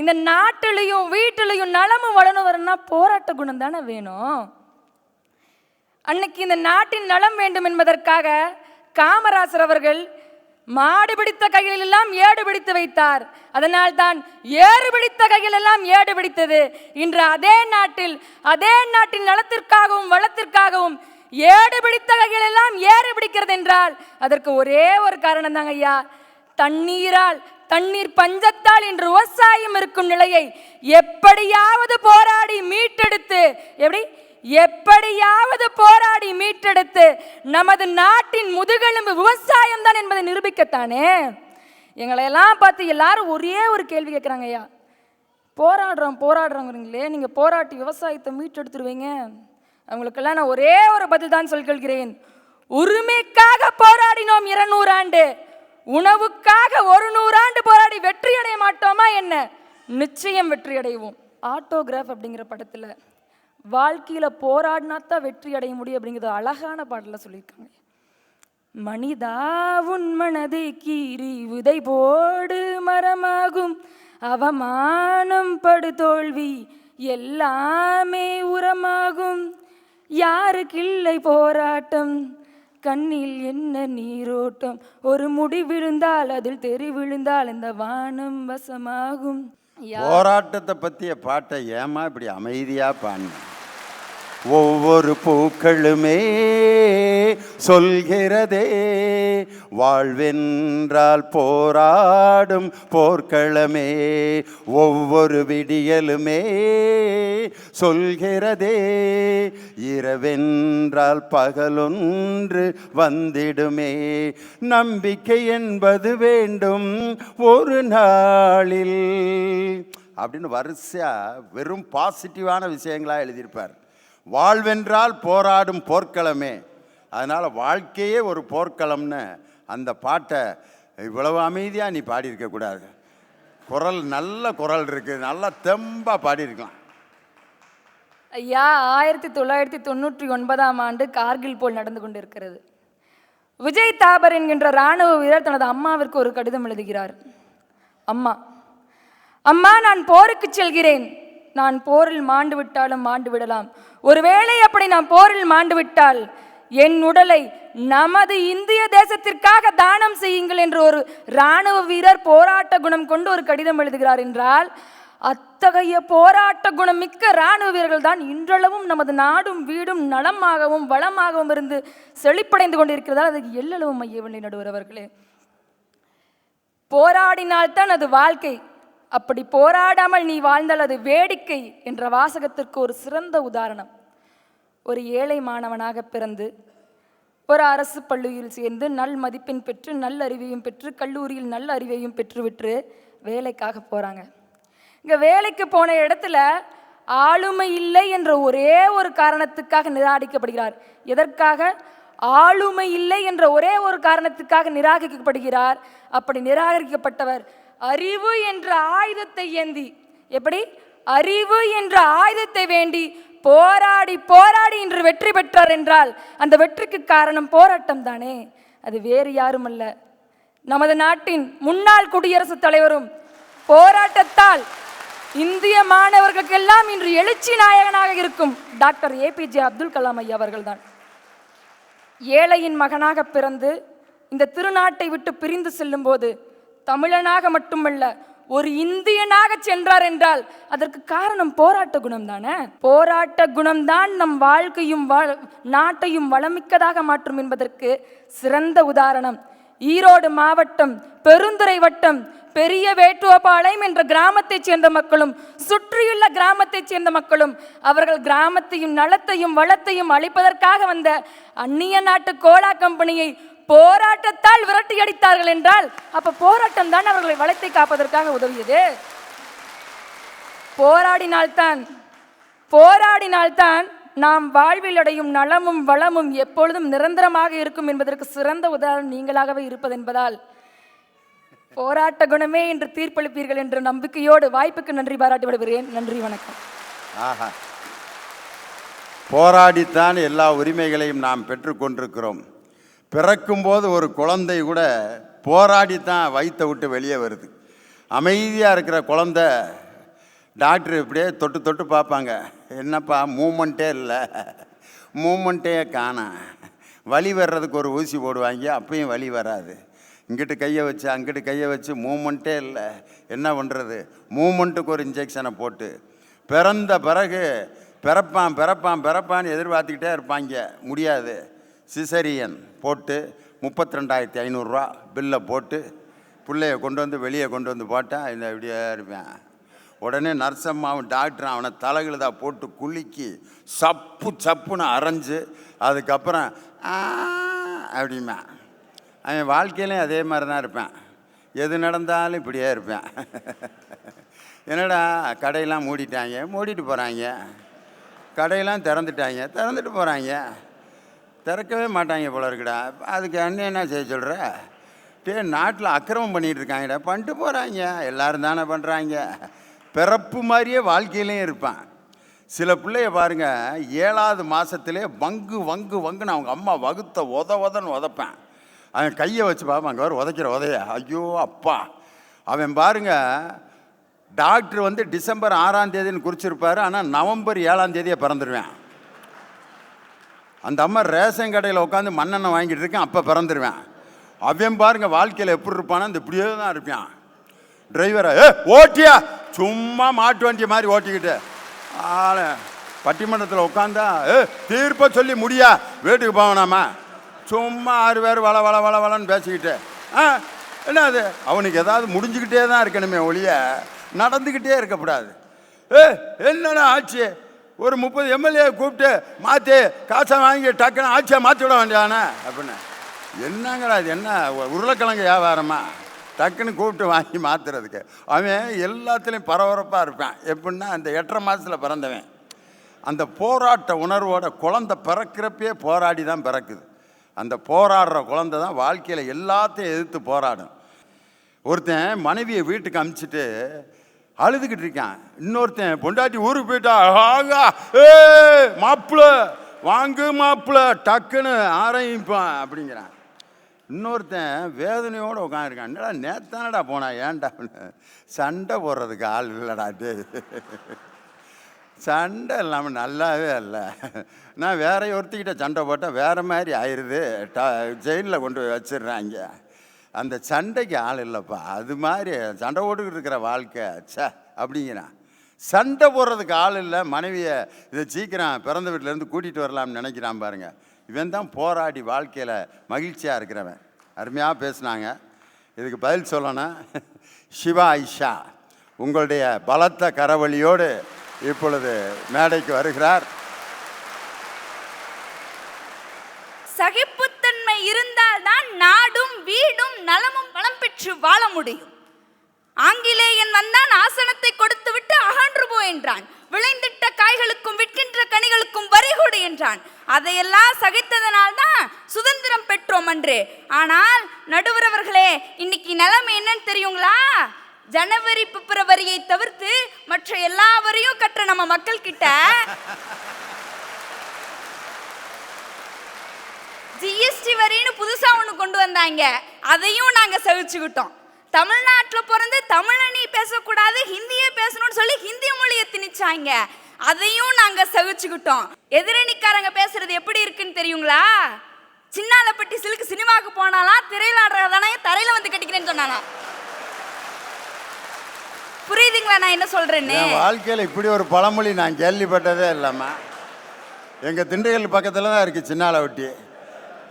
இந்த நாட்டிலையும் வீட்டிலையும் நலமும் வளனும் வரணும்னா போராட்ட குணம் தானே வேணும். அன்னைக்கு இந்த நாட்டின் நலம் வேண்டும் என்பதற்காக காமராசர் அவர்கள் மாடு பிடித்த கையில் எல்லாம் ஏடு பிடித்து வைத்தார். அதனால் தான் ஏறு பிடித்த கையில் எல்லாம் ஏடு பிடித்தது. இன்று அதே நாட்டின் நலத்திற்காகவும் வளத்திற்காகவும் ஏடு பிடித்த கையில் எல்லாம் ஏறு பிடிக்கிறது என்றால் அதற்கு ஒரே ஒரு காரணம் தாங்க ஐயா, தண்ணீர் பஞ்சத்தால் இன்று விவசாயம் இருக்கும் நிலையை எப்படியாவது போராடி மீட்டெடுத்து நமது நாட்டின் முதுகெலும்பு விவசாயம் தான் என்பதை நிரூபிக்கத்தானே. எங்களையெல்லாம் பார்த்து எல்லாரும் ஒரே ஒரு கேள்வி கேட்குறாங்க, ஐயா போராடுறோங்கிறீங்களே, நீங்கள் போராட்டி விவசாயத்தை மீட்டெடுத்துருவீங்க. அவங்களுக்கெல்லாம் நான் ஒரே ஒரு பதில் தான் சொல்கிறேன். உரிமைக்காக போராடினோம் 200 ஆண்டு, உணவுக்காக 100 ஆண்டு போராடி வெற்றி அடைய மாட்டோமா என்ன? நிச்சயம் வெற்றி அடைவோம். ஆட்டோகிராஃப் அப்படிங்கிற படத்தில் வாழ்க்கையில் போராடினாத்தான் வெற்றி அடைய முடியும் அப்படிங்கிறது அழகான பாடலில் சொல்லியிருக்காங்க. மனிதா உன் மனதை கீறி உதை போடு மரமாகும், அவமானம் படு தோல்வி எல்லாமே உரமாகும், யாருக்கில்லை போராட்டம் கண்ணில் என்ன நீரோட்டம், ஒரு முடி விழுந்தால் அதில் தெரி விழுந்தால் இந்த வானம் வசமாகும். போராட்டத்தை பற்றிய பாட்டை ஏமா இப்படி அமைதியாக பாடின? ஒவ்வொரு பூக்களுமே சொல்கிறதே வாழ்வென்றால் போராடும் போர்க்களமே, ஒவ்வொரு விடியலுமே சொல்கிறதே. இரவென்றால் பகலொன்று வந்திடுமே, நம்பிக்கை என்பது வேண்டும் ஒரு நாளில் அப்படின்னு வரிசையா வெறும் பாசிட்டிவான விஷயங்களாக எழுதியிருப்பார். வாழ்வென்றால் போராடும் போர்க்களமே. அதனால் வாழ்க்கையே ஒரு போர்க்களம்னு அந்த பாட்டை இவ்வளவு அமைதியாக நீ பாடியிருக்கக்கூடாது. குரல் நல்ல குரல் இருக்குது, நல்லா தெம்பாக பாடியிருக்கலாம். ஐயா, 1999ஆம் ஆண்டு கார்கில் போல் நடந்து கொண்டிருக்கிறது. விஜய் தாபர் என்கின்ற இராணுவ வீரர் தனது அம்மாவிற்கு ஒரு கடிதம் எழுதுகிறார். அம்மா, அம்மா, நான் போருக்கு செல்கிறேன். நான் போரில் மாண்டு விட்டாலும் மாண்டு விடலாம். ஒருவேளை அப்படி நான் போரில் மாண்டு விட்டால் என் உடலை நமது இந்திய தேசத்திற்காக தானம் செய்யுங்கள் என்று ஒரு இராணுவ வீரர் போராட்ட குணம் கொண்டு ஒரு கடிதம் எழுதுகிறார் என்றால், அத்தகைய போராட்ட குணம் மிக்க இராணுவ வீரர்கள் தான் இன்றளவும் நமது நாடும் வீடும் நலமாகவும் வளமாகவும் இருந்து செழிப்படைந்து கொண்டிருக்கிறதால் அதுக்கு எல்லளவும் மையவில்லை நடுவர் அவர்களே. போராடினால்தான் அது வாழ்க்கை, அப்படி போராடாமல் நீ வாழ்ந்தால் அது வேடிக்கை என்ற வாசகத்திற்கு ஒரு சிறந்த உதாரணம். ஒரு ஏழை மாணவனாக பிறந்து ஒரு அரசு பள்ளியில் சேர்ந்து நல் மதிப்பெண் பெற்று நல்ல அறிவையும் பெற்று கல்லூரியில் நல்ல அறிவையும் பெற்றுவிட்டு வேலைக்காக போகிறாங்க. இங்கே வேலைக்கு போன இடத்துல ஆளுமை இல்லை என்ற ஒரே ஒரு காரணத்துக்காக நிராகரிக்கப்படுகிறார். எதற்காக? ஆளுமை இல்லை என்ற ஒரே ஒரு காரணத்துக்காக நிராகரிக்கப்படுகிறார். அப்படி நிராகரிக்கப்பட்டவர் அறிவு என்ற ஆயுதத்தை ஏந்தி, எப்படி அறிவு என்ற ஆயுதத்தை வேண்டி போராடி போராடி இன்று வெற்றி பெற்றார் என்றால் அந்த வெற்றிக்கு காரணம் போராட்டம் தானே, அது வேறு யாரும் அல்ல. நமது நாட்டின் முன்னாள் குடியரசுத் தலைவரும் போராட்டத்தால் இந்திய மாணவர்களுக்கெல்லாம் இன்று எழுச்சி நாயகனாக இருக்கும் டாக்டர் APJ அப்துல் கலாம் ஐயா அவர்கள்தான். ஏழையின் மகனாக பிறந்து இந்த திருநாட்டை விட்டு பிரிந்து செல்லும் போது தமிழனாக மட்டுமல்ல ஒரு இந்தியனாக சென்றார் என்றால் அதற்கு காரணம் போராட்ட குணம் தானே. போராட்ட குணம்தான் நம் வாழ்க்கையும் நாட்டையும் வளமிக்கதாக மாற்றும் என்பதற்கு சிறந்த உதாரணம் ஈரோடு மாவட்டம் பெருந்துறை வட்டம் பெரிய வேட்டுவபாளையம் என்ற கிராமத்தைச் சேர்ந்த மக்களும் சுற்றியுள்ள கிராமத்தைச் சேர்ந்த மக்களும் அவர்கள் கிராமத்தையும் நலத்தையும் வளத்தையும் அளிப்பதற்காக வந்த அந்நிய நாட்டு கோலா கம்பெனியை போராட்டத்தால் விரட்டி அடித்தார்கள் என்றால் அப்ப போராட்டம் தான் அவர்களை வளத்தை காப்பதற்காக உதவியது. போராடினால்தான் நாம் வாழ்வில் அடையும் நலமும் வளமும் எப்பொழுதும் நிரந்தரமாக இருக்கும் என்பதற்கு சிறந்த உதாரணம் நீங்களாகவே இருப்பது என்பதால் போராட்ட குணமே என்று தீர்ப்பளிப்பீர்கள் என்ற நம்பிக்கையோடு வாய்ப்புக்கு நன்றி பாராட்டி விடுகிறேன். நன்றி, வணக்கம். ஆஹா, போராடித்தான் எல்லா உரிமைகளையும் நாம் பெற்றுக்கொண்டிருக்கிறோம். பிறக்கும்போது ஒரு குழந்தை கூட போராடித்தான் வயிற்றை விட்டு வெளியே வருது. அமைதியாக இருக்கிற குழந்தை டாக்டர் இப்படியே தொட்டு தொட்டு பார்ப்பாங்க, என்னப்பா மூமெண்ட்டே இல்லை, மூமெண்ட்டே காணோம். வலி வர்றதுக்கு ஒரு ஊசி போடுவாங்க, அப்பயும் வலி வராது. இங்கிட்டு கையை வச்சு அங்கிட்டு கையை வச்சு மூமெண்ட்டே இல்லை, என்ன பண்ணுறது? மூமெண்ட்டுக்கு ஒரு இன்ஜெக்ஷனை போட்டு பிறந்த பிறகு பிறப்பான்னு எதிர்பார்த்துக்கிட்டே இருப்பாங்க, முடியாது. சிசரியன் போட்டு 32,500 பில்லை போட்டு பிள்ளைய கொண்டு வந்து வெளியே கொண்டு வந்து போட்டால் இந்த இப்படியே இருப்பேன். உடனே நர்சம்மாவும் டாக்டரும் அவனை தலைகளுதா போட்டு குலுக்கி சப்புன்னு அரைஞ்சு அதுக்கப்புறம் அப்படிமா. அவன் வாழ்க்கையிலையும் அதே மாதிரி தான் இருப்பேன், எது நடந்தாலும் இப்படியே இருப்பேன். என்னடா கடையெல்லாம் மூடிட்டு போகிறாங்க, கடையெல்லாம் திறந்துட்டு போகிறாங்க, திறக்கவே மாட்டாங்க போல இருக்குடா. அதுக்கு என்ன செய்ய சொல்கிற? நாட்டில் அக்கிரமம் பண்ணிகிட்டு இருக்காங்கடா, பண்ணிட்டு போகிறாங்க, எல்லோரும் தானே பண்ணுறாங்க. பிறப்பு மாதிரியே வாழ்க்கையிலையும் இருப்பான். சில பிள்ளைய பாருங்கள், 7வது மாதத்துலேயே வங்குன்னு அவங்க அம்மா வகுத்த உதன்னு உதைப்பேன். அவன் கையை வச்சு பார்ப்பான், அங்கே வர உதைக்கிற உதைய, ஐயோ அப்பா. அவன் பாருங்க, டாக்டர் வந்து டிசம்பர் 6ஆம் தேதின்னு குறிச்சிருப்பார், ஆனால் நவம்பர் 7ஆம் தேதியே பிறந்துருவேன். அந்த அம்மா ரேஷன் கடையில் உட்காந்து மண்ணெண்ணெய் வாங்கிட்டு இருக்கேன், அப்போ பிறந்துருவேன். அவன் பாருங்க வாழ்க்கையில் எப்படி இருப்பானா, இந்த இப்படியே தான் இருப்பான். டிரைவரை ஓட்டியா சும்மா மாட்டு வண்டிய மாதிரி ஓட்டிக்கிட்டு பட்டிமன்றத்தில் உட்காந்தா தீர்ப்பை சொல்லி முடியா வீட்டுக்கு போவனாமா, சும்மா 6 பேர் வளன்னு பேசிக்கிட்டு என்ன அது? அவனுக்கு ஏதாவது முடிஞ்சுக்கிட்டே தான் இருக்கணுமே ஒழிய நடந்துக்கிட்டே இருக்கக்கூடாது. என்னடா ஆச்சு? ஒரு 30 எம்எல்ஏ கூப்பிட்டு மாற்றி காசை வாங்கி டக்குன்னு ஆட்சியை மாற்றி விட வேண்டியானே அப்படின்னு. என்னங்கடா இது, என்ன உருளைக்கிழங்கு வியாபாரமா டக்குன்னு கூப்பிட்டு வாங்கி மாற்றுறதுக்கு? அவன் எல்லாத்துலேயும் பரபரப்பாக இருப்பான். எப்படின்னா அந்த 8.5 மாதத்தில் பிறந்தவன் அந்த போராட்ட உணர்வோட குழந்தை பிறக்கிறப்பே போராடி தான் பிறக்குது. அந்த போராடுற குழந்தை தான் வாழ்க்கையில் எல்லாத்தையும் எதிர்த்து போராடும். ஒருத்தன் மனைவியை வீட்டுக்கு அனுப்பிச்சிட்டு அழுதுகிட்டு இருக்கான். இன்னொருத்தன் பொண்டாட்டி ஊருக்கு போயிட்டா, ஆகா ஏ மாப்பிள்ள வாங்கு மாப்பிள்ள டக்குன்னு ஆரம்பிப்பான் அப்படிங்கிறான். இன்னொருத்தன் வேதனையோடு உட்காந்துருக்கான். என்னடா நேத்தானடா போனா, ஏன்டா சண்டை போடுறதுக்கு ஆள் இல்லைடா. சண்டை இல்லாமல் நல்லாவே இல்லை. நான் வேற ஒருத்திக்கிட்ட சண்டை போட்டால் வேறு மாதிரி ஆயிடுது, ஜெயிலில் கொண்டு போய் வச்சிடுறாங்க. அந்த சண்டைக்கு ஆள் இல்லைப்பா. அது மாதிரி சண்டை போட்டுக்கிட்டு இருக்கிற வாழ்க்கை அப்படிங்கிறான். சண்டை போடுறதுக்கு ஆள் இல்லை. மனைவியை இதை சீக்கிரம் பிறந்த வீட்டிலேருந்து கூட்டிகிட்டு வரலாம்னு நினைக்கிறான் பாருங்க. இவன் தான் போராடி வாழ்க்கையில் மகிழ்ச்சியாக இருக்கிறவன். அருமையாக பேசுனாங்க. இதுக்கு பதில் சொல்லணும். சிவா ஐஷா உங்களுடைய பலத்த கரவழியோடு இப்பொழுது மேடைக்கு வருகிறார். சகிப்புத்தன்மை இருந்தால்தான் நாடும் வீடும் நலமும் வளம் பெற்று வாழ முடியும். ஆங்கிலேயன் வந்தான், ஆசனத்தை கொடுத்து விட்டு அகன்று போ என்றான். விளைந்திட்ட காய்களுக்கும் விற்கின்ற கனிகளுக்கும் வரி கொடு என்றான். அதையெல்லாம் சகித்ததனால்தான் சுதந்திரம் பெற்றோம் அன்று. ஆனால் நடுவர் அவர்களே, இன்னைக்கு நிலைமை என்னன்னு தெரியுங்களா? ஜனவரி பிப்ரவரியை தவிர்த்து மற்ற எல்லா வரியும் கட்டுற நம்ம மக்கள் கிட்ட ஜிஎஸ்டி வரின்னு புதுசா ஒண்ணு கொண்டு வந்தாங்க. அதையும் நாங்க சகிச்சுக்கிட்டோம். தமிழ்நாட்டில் பிறந்து தமிழை நீ பேசக்கூடாது, ஹிந்தியே பேசணும்னு சொல்லி ஹிந்தி மொழியை திணிச்சாங்க. அதையும் நாங்க சகிச்சுக்கிட்டோம். எதிரணிக்காரங்க பேசுறது எப்படி இருக்குன்னு தெரியுங்களா? சின்னாலப்பட்டி சிலுக்கு சினிமாவுக்கு போனாலாம் திரையில் ஆடுறதானே தரையில வந்து கட்டிக்கிறேன்னு சொன்னாலாம். புரியுதுங்களா நான் என்ன சொல்றேன்னு? வாழ்க்கையில் இப்படி ஒரு பழமொழி நான் கேள்விப்பட்டதே இல்லைம்மா. எங்க திண்டுக்கல் பக்கத்துல தான் இருக்கு சின்னாலப்பட்டி.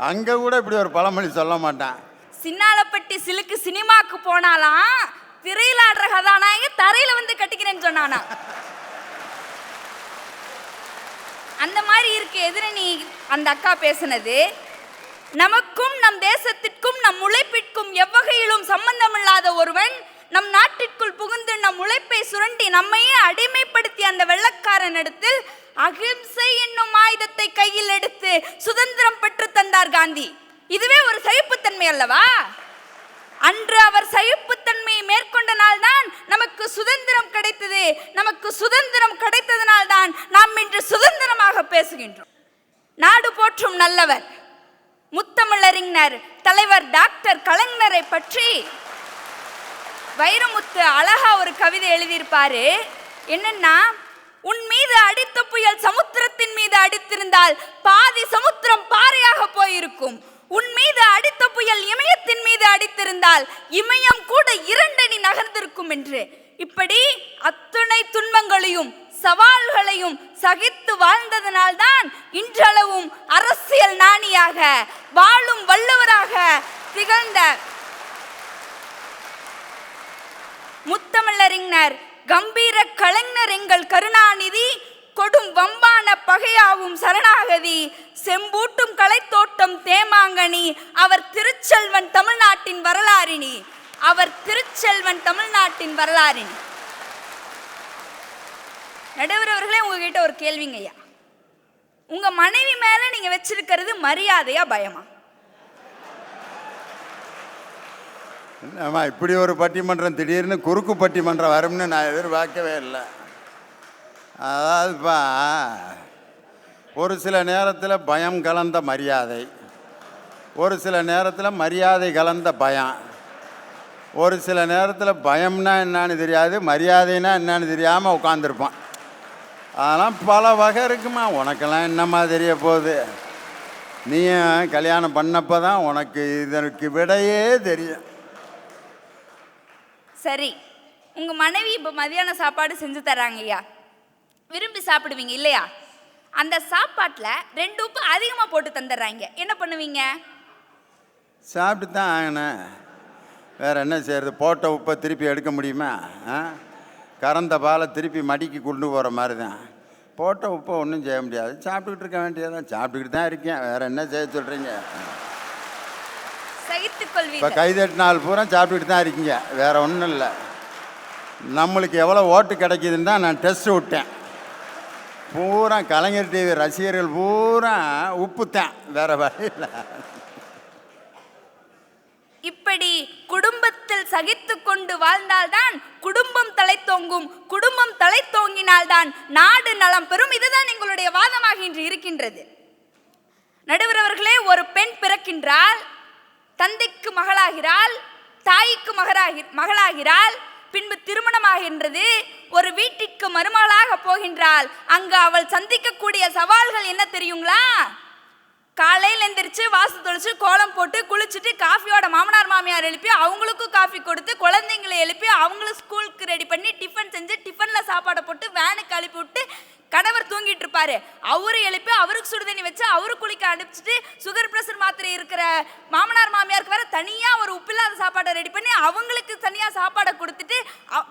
அங்க கூட இப்படி ஒரு பழமொழி சொல்ல மாட்டான். சின்னாலப்பட்டி சிலுக்கு சினிமாக்கு போனாலாம் திரையில் ஆடுற கதாநாயகி தரையில வந்து கட்டிக்கிறேன்னு சொன்னானா. அந்த மாதிரி இருக்கு எதிரணி அந்த அக்கா பேசுனது. நமக்கும் நம் தேசத்திற்கும் நம் உழைப்பிற்கும் எவ்வகையிலும் சம்பந்தமில்லாத ஒருவன் நம் நாட்டிற்குள் புகுந்து நம் உழைப்பை சுரண்டி நம்மையே அடிமைப்படுத்தி அந்த வெள்ளக்காரன் இடத்தில் அகிம்சை என்னும் ஆயுதத்தை கையில் எடுத்து சுதந்திரம் பெற்று தந்தார் காந்தி. இதுவே ஒரு சகிப்புத்தன்மை அல்லவா? அன்று அவர் சகிப்புத்தன்மையை மேற்கொண்ட நாள்தான் நமக்கு சுதந்திரம் கிடைத்தது. நமக்கு சுதந்திரம் கிடைத்ததனால்தான் நாம் இன்று சுதந்திரமாக பேசுகின்றோம். நாடு போற்றும் நல்லவர் முத்தமிழறிஞர் தலைவர் டாக்டர் கலைஞரை பற்றி வைரமுத்து அழகா ஒரு கவிதை எழுதியிருப்பாரு. என்னன்னா, உன் மீது அடித்த புயல் சமுத்திரத்தின் மீது அடித்திருந்தால் பாதி சமுத்திரம் பாறையாக போயிருக்கும். உன் மீது அடித்த புயல் இமயத்தின் மீது அடித்திருந்தால் இமயம் கூட 2 அடி நகர்ந்திருக்கும் என்று. இப்படி அத்துணை துன்பங்களையும் சவால்களையும் சகித்து வாழ்ந்ததனால்தான் இன்றளவும் அரசியல் ஞானியாக வாழும் வள்ளுவராக திகழ்ந்த முத்தமிழறிஞர் கம்பீர கலைஞர் எங்கள் கருணாநிதி கொடும் வம்பான பகையாவும் சரணாகதி செம்பூட்டும் கலைத்தோட்டம் தேமாங்கனி அவர் திருச்செல்வன் தமிழ்நாட்டின் வரலாறினி. அவர் திருச்செல்வன் தமிழ்நாட்டின் வரலாறினி. நடுவர் அவர்களே, உங்ககிட்ட ஒரு கேள்விங்க ஐயா. உங்க மனைவி மேல நீங்க வச்சிருக்கிறது மரியாதையா பயமா? என்னம்மா இப்படி ஒரு பட்டிமன்றம் திடீர்னு குறுக்கு பட்டிமன்றம் வரும்னு நான் எதிர்பார்க்கவே இல்லை. அதாவதுப்பா, ஒரு சில நேரத்தில் பயம் கலந்த மரியாதை, ஒரு சில நேரத்தில் மரியாதை கலந்த பயம், ஒரு சில நேரத்தில் பயம்னா என்னான்னு தெரியாது, மரியாதைன்னா என்னான்னு தெரியாமல் உட்காந்துருப்பான். அதெல்லாம் பல வகை இருக்குமா. உனக்கெல்லாம் என்னம்மா தெரிய போகுது? நீயும் கல்யாணம் பண்ணப்போ தான் உனக்கு இதற்கு விடையே தெரியும். சரி, உங்க மனைவி இப்போ மதியான சாப்பாடு செஞ்சு தராங்க ஐயா, விரும்பி சாப்பிடுவீங்க இல்லையா? அந்த சாப்பாட்டில் 2 உப்பு அதிகமாக போட்டு தந்துடுறாங்க, என்ன பண்ணுவீங்க? சாப்பிட்டு தான் ஆகணும், வேறு என்ன செய்கிறது? போட்ட உப்பை திருப்பி எடுக்க முடியுமா? கறந்த பாலை திருப்பி மடிக்கு கொண்டு போகிற மாதிரி தான். போட்ட உப்பை ஒன்றும் செய்ய முடியாது, சாப்பிட்டுக்கிட்டு இருக்க வேண்டியதான். சாப்பிட்டுக்கிட்டு தான் இருக்கேன், வேறு என்ன செய்ய சொல்கிறீங்க? சகித்துக் இப்போ கொள்வீர்கள். கைதட்டு நாள் பூரா சாப்பிட்டுக்கிட்டு தான் இருக்கீங்க, வேறு ஒன்றும் இல்லை. நம்மளுக்கு எவ்வளோ ஓட்டு கிடைக்குதுன்னு தான் நான் டெஸ்ட் விட்டேன். பூரா கலைஞர் டிவி ரசிகர்கள் பூரா உப்புத்தேன், வேற வழியில். இப்படி குடும்பத்தில் சகித்துக் கொண்டு வாழ்ந்தால்தான் குடும்பம் தலைத்தோங்கும். குடும்பம் தலைத்தோங்கினால்தான் நாடு நலம் பெறும். இதுதான் எங்களுடைய வாதமாக இன்று இருக்கின்றது. நடுவர் அவர்களே, ஒரு பெண் பிறக்கின்றாள், தந்தைக்கு மகளாகிறாள், தாய்க்கு மகளாகிறாள், பின்பு திருமணமாகின்றது, ஒரு வீட்டிற்கு மருமகளாக போகின்றாள். அங்கு அவள் சந்திக்கக்கூடிய சவால்கள் என்ன தெரியுங்களா? காலையில் எந்திரிச்சு வாசு தொளிச்சு கோலம் போட்டு குளிச்சுட்டு காஃபியோட மாமனார் மாமியார் எழுப்பி அவங்களுக்கும் காஃபி கொடுத்து குழந்தைங்களை எழுப்பி அவங்களும் ஸ்கூலுக்கு ரெடி பண்ணி டிஃபன் செஞ்சு டிஃபனில் சாப்பாடை போட்டு வேனுக்கு அனுப்பி விட்டு கணவர் தூங்கிட்டு இருப்பாரு, அவரு எழுப்பி அவருக்கு சுடுதண்ணி வச்சு அவரு குளிக்க அனுப்பிச்சிட்டு சுகர் பிரஷர் மாத்திரை இருக்கிற மாமனார் மாமியாருக்கு வேற தனியா ஒரு உப்பில்லாத சாப்பாடை ரெடி பண்ணி அவங்களுக்கு தனியா சாப்பாடை கொடுத்துட்டு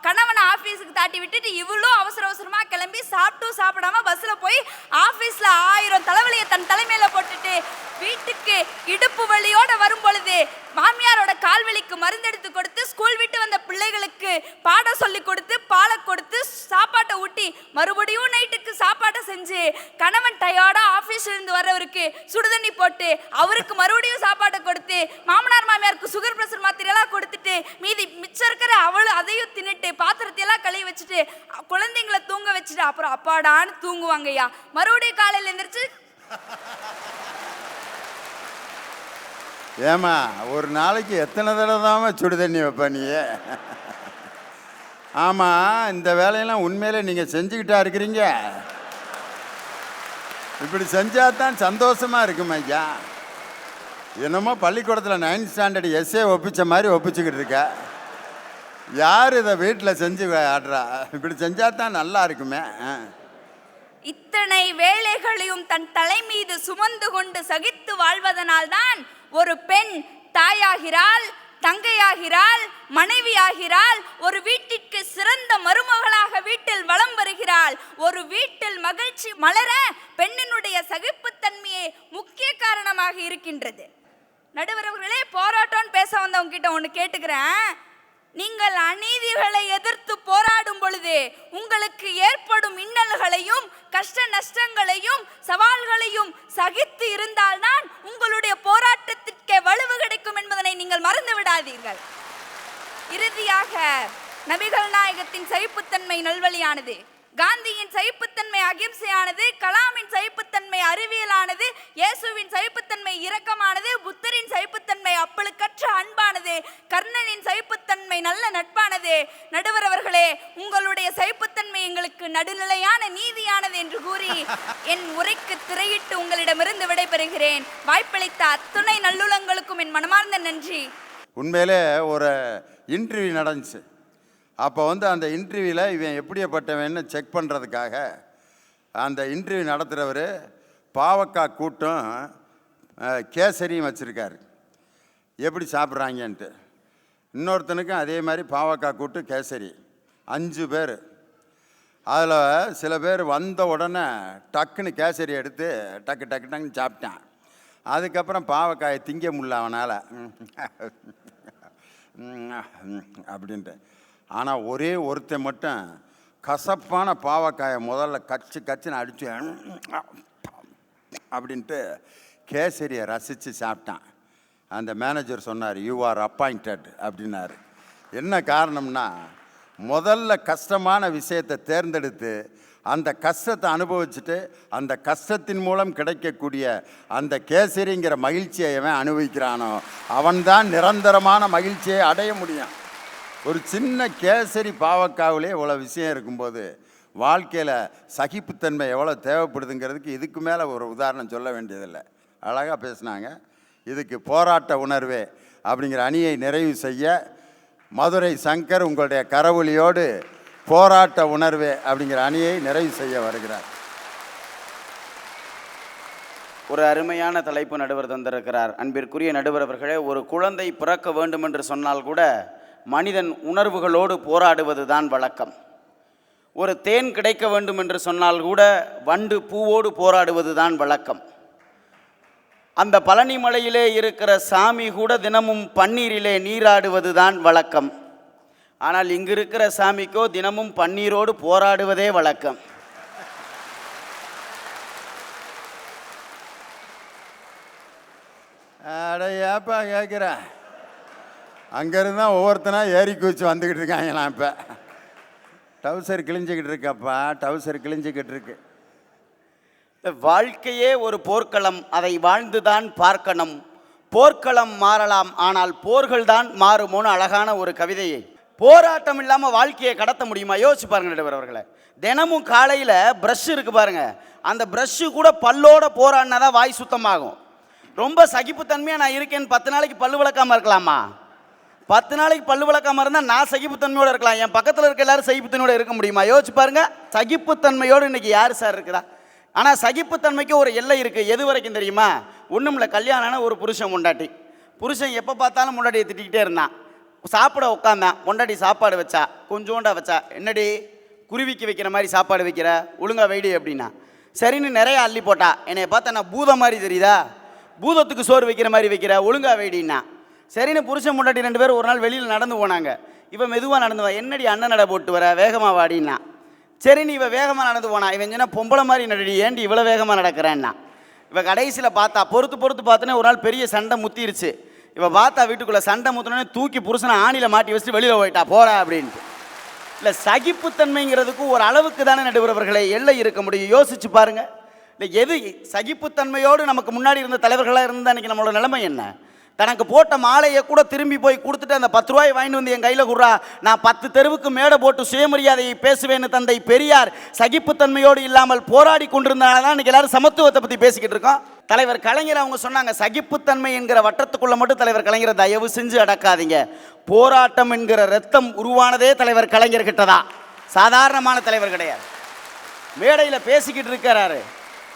கணவனை ஆபீஸுக்கு தாட்டி விட்டுட்டு இவ்வளோ அவசர அவசரமா கிளம்பி சாப்பிட்டும் சாப்பிடாம பஸ்ல போய் ஆபீஸ்ல 1000 தலைவலியை தன் தலைமையில போட்டுட்டு வீட்டுக்கு இடுப்பு வலியோட வரும் பொழுது மாமியாரோட கால்வலிக்கு மருந்தெடுத்து கொடுத்து ஸ்கூல் விட்டு வந்த பிள்ளைகளுக்கு பாடம் சொல்லி கொடுத்து பாலை கொடுத்து சாப்பாட்டை ஊட்டி மறுபடியும் நைட்டுக்கு சாப்பாட்டை செஞ்சு கணவன் டயர்டா ஆபீஸ்ல இருந்து வர்றவருக்கு சுடுதண்ணி போட்டு அவருக்கு மறுபடியும் சாப்பாட்டை கொடுத்து மாமனார் மாமியாருக்கு சுகர் பிரஷர் மாத்திரையெல்லாம் கொடுத்துட்டு மீதி மிச்சம் இருக்கிற அவளும் அதையும் தின்னுட்டு பாத்திரத்தையெல்லாம் கழுவி வச்சுட்டு குழந்தைங்களை தூங்க வச்சுட்டு அப்புறம் அப்பாடான்னு தூங்குவாங்க ஐயா. மறுபடியும் காலையில் எந்திரிச்சு ஏமா ஒரு நாளைக்கு எத்தனை தடவை தான் சுடு தண்ணி வைப்ப நீ? ஆமாம், இந்த வேலையெல்லாம் உண்மையிலே நீங்கள் செஞ்சுக்கிட்டா இருக்கிறீங்க? இப்படி செஞ்சால் தான் சந்தோஷமாக இருக்கும் ஐயா. என்னமோ பள்ளிக்கூடத்தில் 9th ஸ்டாண்டர்ட் எஸ்ஏ ஒப்பிச்ச மாதிரி ஒப்பிச்சுக்கிட்டு இருக்க. யார் இதை வீட்டில் செஞ்சு ஆடுறா? இப்படி செஞ்சால் தான் நல்லா இருக்குமே. இத்தனை வேலைகளையும் தன் தலை மீது சுமந்து கொண்டு சகித்து வாழ்வதனால்தான் ஒரு பெண் தாயாகிறாள், தங்கையாகிறாள், மனைவியாகிறாள், ஒரு வீட்டிற்கு சிறந்த மருமகளாக வீட்டில் வலம் வருகிறாள். ஒரு வீட்டில் மகிழ்ச்சி மலர பெண்ணினுடைய சகிப்புத்தன்மையே முக்கிய காரணமாக இருக்கின்றது. நடுவர் அவர்களே, போராட்டம்னு பேச வந்தவங்க கிட்ட ஒன்று கேட்டுக்கிறேன். நீங்கள் அநீதிகளை எதிர்த்து போராடும் பொழுது உங்களுக்கு ஏற்படும் இன்னல்களையும் கஷ்ட நஷ்டங்களையும் சவால்களையும் சகித்து இருந்தால்தான் உங்களுடைய போராட்டத்திற்கே வலுவு கிடைக்கும் என்பதனை நீங்கள் மறந்து விடாதீர்கள். இறுதியாக நபிகள் நாயகத்தின் சகிப்புத்தன்மை நல்வழியானது, காந்தியின் சகிப்புத்தன்மை அகிம்சையானது, கலாமின் சகிப்புத்தன்மை அறிவியலானது, இயேசுவின் சகிப்புத்தன்மை இரக்கமானது, புத்தரின் சகிப்புத்தன்மை அப்பழுக்கற்ற அன்பானது, கர்ணனின் சகிப்புத்தன்மை நல்ல நட்பானது. நடுவர் அவர்களே, உங்களுடைய சகிப்புத்தன்மை எங்களுக்கு நடுநிலையான நீதியானது என்று கூறி என் உரைக்கு திரையிட்டு உங்களிடமிருந்து விடைபெறுகிறேன். வாய்ப்பளித்த அத்துணை நல்லுளங்களுக்கும் என் மனமார்ந்த நன்றி. உண்மையிலே ஒரு இன்டர்வியூ நடந்துச்சு. அப்போ அந்த இன்டர்வியூவில் இவன் எப்படியப்பட்டவன்னு செக் பண்ணுறதுக்காக அந்த இன்டர்வியூ நடத்துகிறவர் பாவக்காய் கூட்டும் கேசரியும் வச்சுருக்காரு, எப்படி சாப்பிட்றாங்கன்ட்டு. இன்னொருத்தனுக்கும் அதே மாதிரி பாவக்காய் கூட்டு கேசரி, 5 பேர். அதில் சில பேர் வந்த உடனே டக்குன்னு கேசரி எடுத்து டக்கு டக்கு டக்குன்னு சாப்பிட்டான். அதுக்கப்புறம் பாவக்காயை திங்க முடியல அவனால் அப்படின்ட்டு. ஆனால் ஒரே ஒருத்தன் மட்டும் கசப்பான பாவக்காயை முதல்ல கச்சுன்னு அடித்து அப்படின்ட்டு கேசரியை ரசித்து சாப்பிட்டான். அந்த மேனேஜர் சொன்னார், யூ ஆர் அப்பாயிண்டட் அப்படின்னாரு. என்ன காரணம்னா, முதல்ல கஷ்டமான விஷயத்தை தேர்ந்தெடுத்து அந்த கஷ்டத்தை அனுபவிச்சுட்டு அந்த கஷ்டத்தின் மூலம் கிடைக்கக்கூடிய அந்த கேசரிங்கிற மகிழ்ச்சியை அவன் அனுபவிக்கிறானோ அவன்தான் நிரந்தரமான மகிழ்ச்சியை அடைய முடியும். ஒரு சின்ன கேசரி பாவக்காவிலே இவ்வளோ விஷயம் இருக்கும்போது வாழ்க்கையில் சகிப்புத்தன்மை எவ்வளோ தேவைப்படுதுங்கிறதுக்கு இதுக்கு மேலே ஒரு உதாரணம் சொல்ல வேண்டியதில்லை. அழகாக பேசினாங்க. இதுக்கு போராட்ட உணர்வே அப்படிங்கிற அணியை நிறைவு செய்ய மதுரை சங்கர் உங்களுடைய கரவொலியோடு போராட்ட உணர்வே அப்படிங்கிற அணியை நிறைவு செய்ய வருகிறார். ஒரு அருமையான தலைப்பு நடுவர் தந்திருக்கிறார். அன்பிற்குரிய நடுவர் அவர்களே, ஒரு குழந்தை பிறக்க வேண்டும் என்று சொன்னால் கூட மனிதன் உணர்வுகளோடு போராடுவது தான் வழக்கம். ஒரு தேன் கிடைக்க வேண்டும் என்று சொன்னால் கூட வண்டு பூவோடு போராடுவது தான் வழக்கம். அந்த பழனி மலையிலே இருக்கிற சாமி கூட தினமும் பன்னீரிலே நீராடுவது தான் வழக்கம். ஆனால் இங்கு இருக்கிற சாமிக்கோ தினமும் பன்னீரோடு போராடுவதே வழக்கம். அட ஏப்பா கேட்குற, அங்கேருந்து தான் ஒவ்வொருத்தனா ஏறி குதிச்சு வந்துக்கிட்டு இருக்காங்களாம். இப்போ டவுசர் கிழிஞ்சிக்கிட்டு இருக்கப்பா, டவுசர் கிழிஞ்சிக்கிட்டு இருக்கு. வாழ்க்கையே ஒரு போர்க்களம், அதை வாழ்ந்துதான் பார்க்கணும். போர்க்களம் மாறலாம், ஆனால் போர்கள் தான் மாறுமோன்னு அழகான ஒரு கவிதையை. போராட்டம் இல்லாமல் வாழ்க்கையை கடத்த முடியுமா? யோசிச்சு பாருங்க நடுவர் அவர்களை. தினமும் காலையில் ப்ரஷ் இருக்கு பாருங்க, அந்த ப்ரஷ்ஷு கூட பல்லோட போராடினா தான் வாய் சுத்தமாகும். ரொம்ப சகிப்புத்தன்மையாக நான் இருக்கேன்னு 10 நாளைக்கு பல்லு விளக்காமல் இருக்கலாமா? 10 நாளைக்கு பல்லு விளக்காமல் இருந்தால் நான் சகிப்புத்தன்மையோடு இருக்கலாம். என் பக்கத்தில் இருக்க எல்லாரும் சகிப்புத்தன்மையோடு இருக்க முடியுமா? யோசிச்சு பாருங்க. சகிப்புத்தன்மையோடு இன்னைக்கு யார் சார் இருக்கிறா? ஆனால் சகிப்புத்தன்மைக்கு ஒரு எல்லை இருக்குது. எது வரைக்கும் தெரியுமா? ஒன்றும் இல்லை, கல்யாணம்னா ஒரு புருஷன் பொண்டாட்டி. புருஷன் எப்போ பார்த்தாலும் முன்னாடியை திட்டிக்கிட்டே இருந்தான். சாப்பிட உட்காந்தான், பொண்டாட்டி சாப்பாடு வச்சா, கொஞ்சோண்டா வச்சா, என்னடி குருவிக்கு வைக்கிற மாதிரி சாப்பாடு வைக்கிற, ஒழுங்கா வைடி அப்படின்னா. சரின்னு நிறையா அள்ளி போட்டா. என்னைய பார்த்தா நான் பூதம் மாதிரி தெரியுதா? பூதத்துக்கு சோறு வைக்கிற மாதிரி வைக்கிற, ஒழுங்கா வைடின்னா. சரின்னு புருஷன் முன்னாடி 2 பேரும் ஒரு நாள் வெளியில் நடந்து போனாங்க. இவன் மெதுவாக நடந்து வா, என்னடி அண்ணன் நட போட்டு வர, வேகமாக வாடின்னா. சரின்னு இவன் வேகமாக நடந்து போனான். இவன் சொன்னா பொம்பளை மாதிரி நடடி, ஏண்டி இவ்வளோ வேகமாக நடக்கிறேன்னா. இவன் கடைசியில் பார்த்தா, பொறுத்து பார்த்தோன்னே ஒரு நாள் பெரிய சண்டை முத்திருச்சு. இவன் பார்த்தா வீட்டுக்குள்ளே சண்டை முத்தினோடனே தூக்கி புருஷனை ஆணியில் மாட்டி வச்சுட்டு வெளியில் போயிட்டா, போடா அப்படின்ட்டு. இல்லை, சகிப்புத்தன்மைங்கிறதுக்கு ஒரு அளவுக்கு தானே நடுவர்களே எல்லை இருக்க முடியும். யோசிச்சு பாருங்க. இல்லை, எது சகிப்புத்தன்மையோடு நமக்கு முன்னாடி இருந்த தலைவர்களாக இருந்தால் அன்றைக்கி நம்மளோட நிலைமை என்ன? தனக்கு போட்ட மாலையை கூட திரும்பி போய் கொடுத்துட்டு அந்த 10 ரூபாயை வாங்கிட்டு வந்து என் கையில் குடுறா, நான் 10 தெருவுக்கு மேடை போட்டு சுயமரியாதையை பேசுவேன்னு தந்தை பெரியார் சகிப்புத்தன்மையோடு இல்லாமல் போராடி கொண்டிருந்தனால தான் இன்றைக்கி எல்லாரும் சமத்துவத்தை பற்றி பேசிக்கிட்டு இருக்கோம். தலைவர் கலைஞர் அவங்க சொன்னாங்க, சகிப்புத்தன்மை என்கிற வட்டத்துக்குள்ளே மட்டும் தலைவர் கலைஞரை தயவு செஞ்சு அடக்காதீங்க. போராட்டம் என்கிற ரத்தம் உருவானதே தலைவர் கலைஞர்கிட்ட தான், சாதாரணமான தலைவர் கிடையாது. மேடையில் பேசிக்கிட்டு இருக்கிறாரு,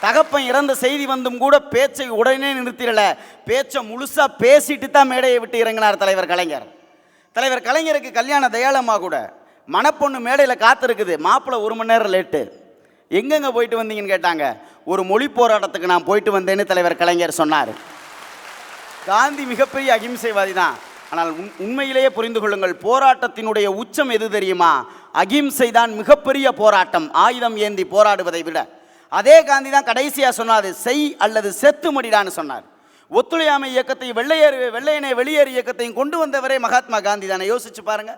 தகப்பன் இறந்த செய்தி வந்தும் கூட பேச்சை உடனே நிறுத்திடல, பேச்சை முழுசா பேசிட்டு தான் மேடையை விட்டு இறங்கினார் தலைவர் கலைஞர். தலைவர் கலைஞருக்கு கல்யாண தயாளமாக கூட மணப்பொண்ணு மேடையில் காத்திருக்குது, மாப்பிள்ளை 1 மணி நேரம் லேட்டு. எங்கெங்க போயிட்டு வந்தீங்கன்னு கேட்டாங்க. ஒரு மொழி போராட்டத்துக்கு நான் போயிட்டு வந்தேன்னு தலைவர் கலைஞர் சொன்னார். காந்தி மிகப்பெரிய அகிம்சைவாதி தான். ஆனால் உண்மையிலேயே புரிந்து கொள்ளுங்கள், போராட்டத்தினுடைய உச்சம் எது தெரியுமா? அகிம்சை தான் மிகப்பெரிய போராட்டம், ஆயுதம் ஏந்தி போராடுவதை விட. அதே காந்தி தான் கடைசியாக சொன்னார், செய் அல்லது செத்து மடிடான்னு சொன்னார். ஒத்துழையாமை இயக்கத்தையும் வெள்ளையனே வெளியேறு இயக்கத்தையும் கொண்டு வந்தவரே மகாத்மா காந்தி தானே. யோசிச்சு பாருங்க.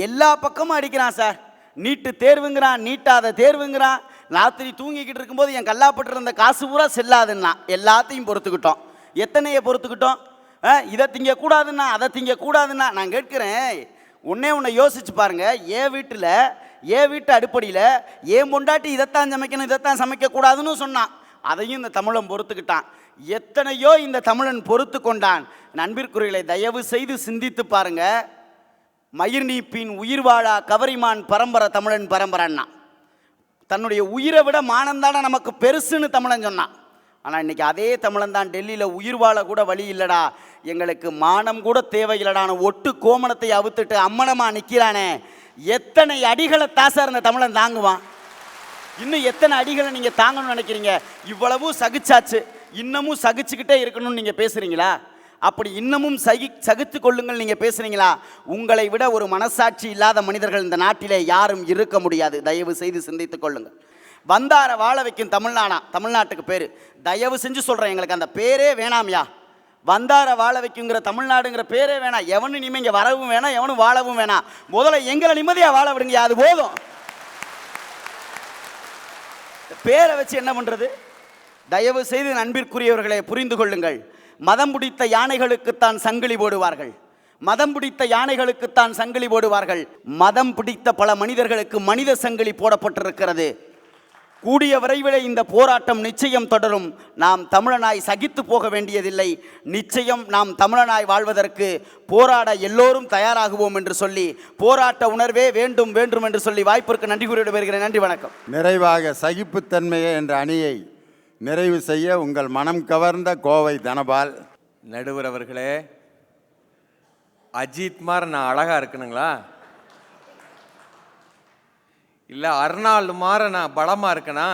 எல்லா பக்கமும் அடிக்கிறான் சார், நீட்டு தேர்வுங்கிறான், நீட்டாத தேர்வுங்கிறான். ராத்திரி தூங்கிக்கிட்டு இருக்கும்போது என் கல்லாப்பட்டு இருந்த காசு பூரா செல்லாதுன்னா எல்லாத்தையும் பொறுத்துக்கிட்டோம். எத்தனையை பொறுத்துக்கிட்டோம்? இதை திங்கக்கூடாதுன்னா, அதை திங்கக்கூடாதுன்னா. நான் கேட்குறேன், ஒன்றை யோசிச்சு பாருங்க. என் வீட்டு அடிப்படையில் ஏன் பொண்டாட்டி இதைத்தான் சமைக்கணும், இதைத்தான் சமைக்கக்கூடாதுன்னு சொன்னான். அதையும் இந்த தமிழன் பொறுத்துக்கிட்டான். எத்தனையோ இந்த தமிழன் பொறுத்து கொண்டான். நண்பிற்குரியலை தயவு செய்து சிந்தித்து பாருங்க. மயிர் நீப்பின் உயிர் வாழா கவரிமான் பரம்பரை தமிழன் பரம்பரைன்னா, தன்னுடைய உயிரை விட மானந்தான நமக்கு பெருசுன்னு தமிழன் சொன்னான். ஆனால் இன்றைக்கி அதே தமிழன் தான் டெல்லியில் உயிர் வாழ கூட வழி இல்லைடா, எங்களுக்கு மானம் கூட தேவையில்லடான ஒட்டு கோமணத்தை அவுத்துட்டு அம்மனமாக நிற்கிறானே. எத்தனை அடிகளை தாசார் இந்த தமிழன் தாங்குவான்? இன்னும் எத்தனை அடிகளை நீங்கள் தாங்கணும்னு நினைக்கிறீங்க? இவ்வளவு சகிச்சாச்சு, இன்னமும் சகிச்சுக்கிட்டே இருக்கணும்னு நீங்கள் பேசுகிறீங்களா? அப்படி இன்னமும் சகித்து கொள்ளுங்கள் நீங்கள் பேசுகிறீங்களா? உங்களை விட ஒரு மனசாட்சி இல்லாத மனிதர்கள் இந்த நாட்டிலே யாரும் இருக்க முடியாது. தயவு செய்து சிந்தித்துக் கொள்ளுங்கள். வந்தார வாழ வைக்கும் தமிழ்நாட்டுக்கு பேர். தயவு செஞ்சு சொல்கிறேன், எங்களுக்கு அந்த பேரே வேணாம்யா. வந்தார வாழ வைக்குங்கிற தமிழ்நாடுங்கிற பேரே வேணாம். எவனும் இனிமேல் இங்கே வரவும் வேணாம், எவனும் வாழவும் வேணாம். முதல்ல எங்களை நிம்மதியாக வாழ விடுங்க, அது போதும். பேரை வச்சு என்ன பண்ணுறது? தயவு செய்து நண்பிற்குரியவர்களை புரிந்து கொள்ளுங்கள். மதம் பிடித்த யானைகளுக்குத்தான் சங்கிலி போடுவார்கள், மதம் பிடித்த யானைகளுக்குத்தான் சங்கிலி போடுவார்கள். மதம் பிடித்த பல மனிதர்களுக்கு மனித சங்கிலி போடப்பட்டிருக்கிறது. கூடிய விரைவில் இந்த போராட்டம் நிச்சயம் தொடரும். நாம் தமிழனாய் சகித்து போக வேண்டியதில்லை. நிச்சயம் நாம் தமிழனாய் வாழ்வதற்கு போராட எல்லோரும் தயாராகுவோம் என்று சொல்லி, போராட்ட உணர்வே வேண்டும் வேண்டும் என்று சொல்லி வாய்ப்பிற்கு நன்றி கூறி விடைபெறுகிறேன். நன்றி, வணக்கம். நிறைவாக சகிப்புத்தன்மையை என்ற அணியை நிறைவு செய்ய உங்கள் மனம் கவர்ந்த கோவை தனபால். நடுவர் அவர்களே, அஜித் மாதிரி நான் அழகாக இருக்கணுங்களா? இல்லை அர்னால்டு மாற நான் பலமா இருக்கனா,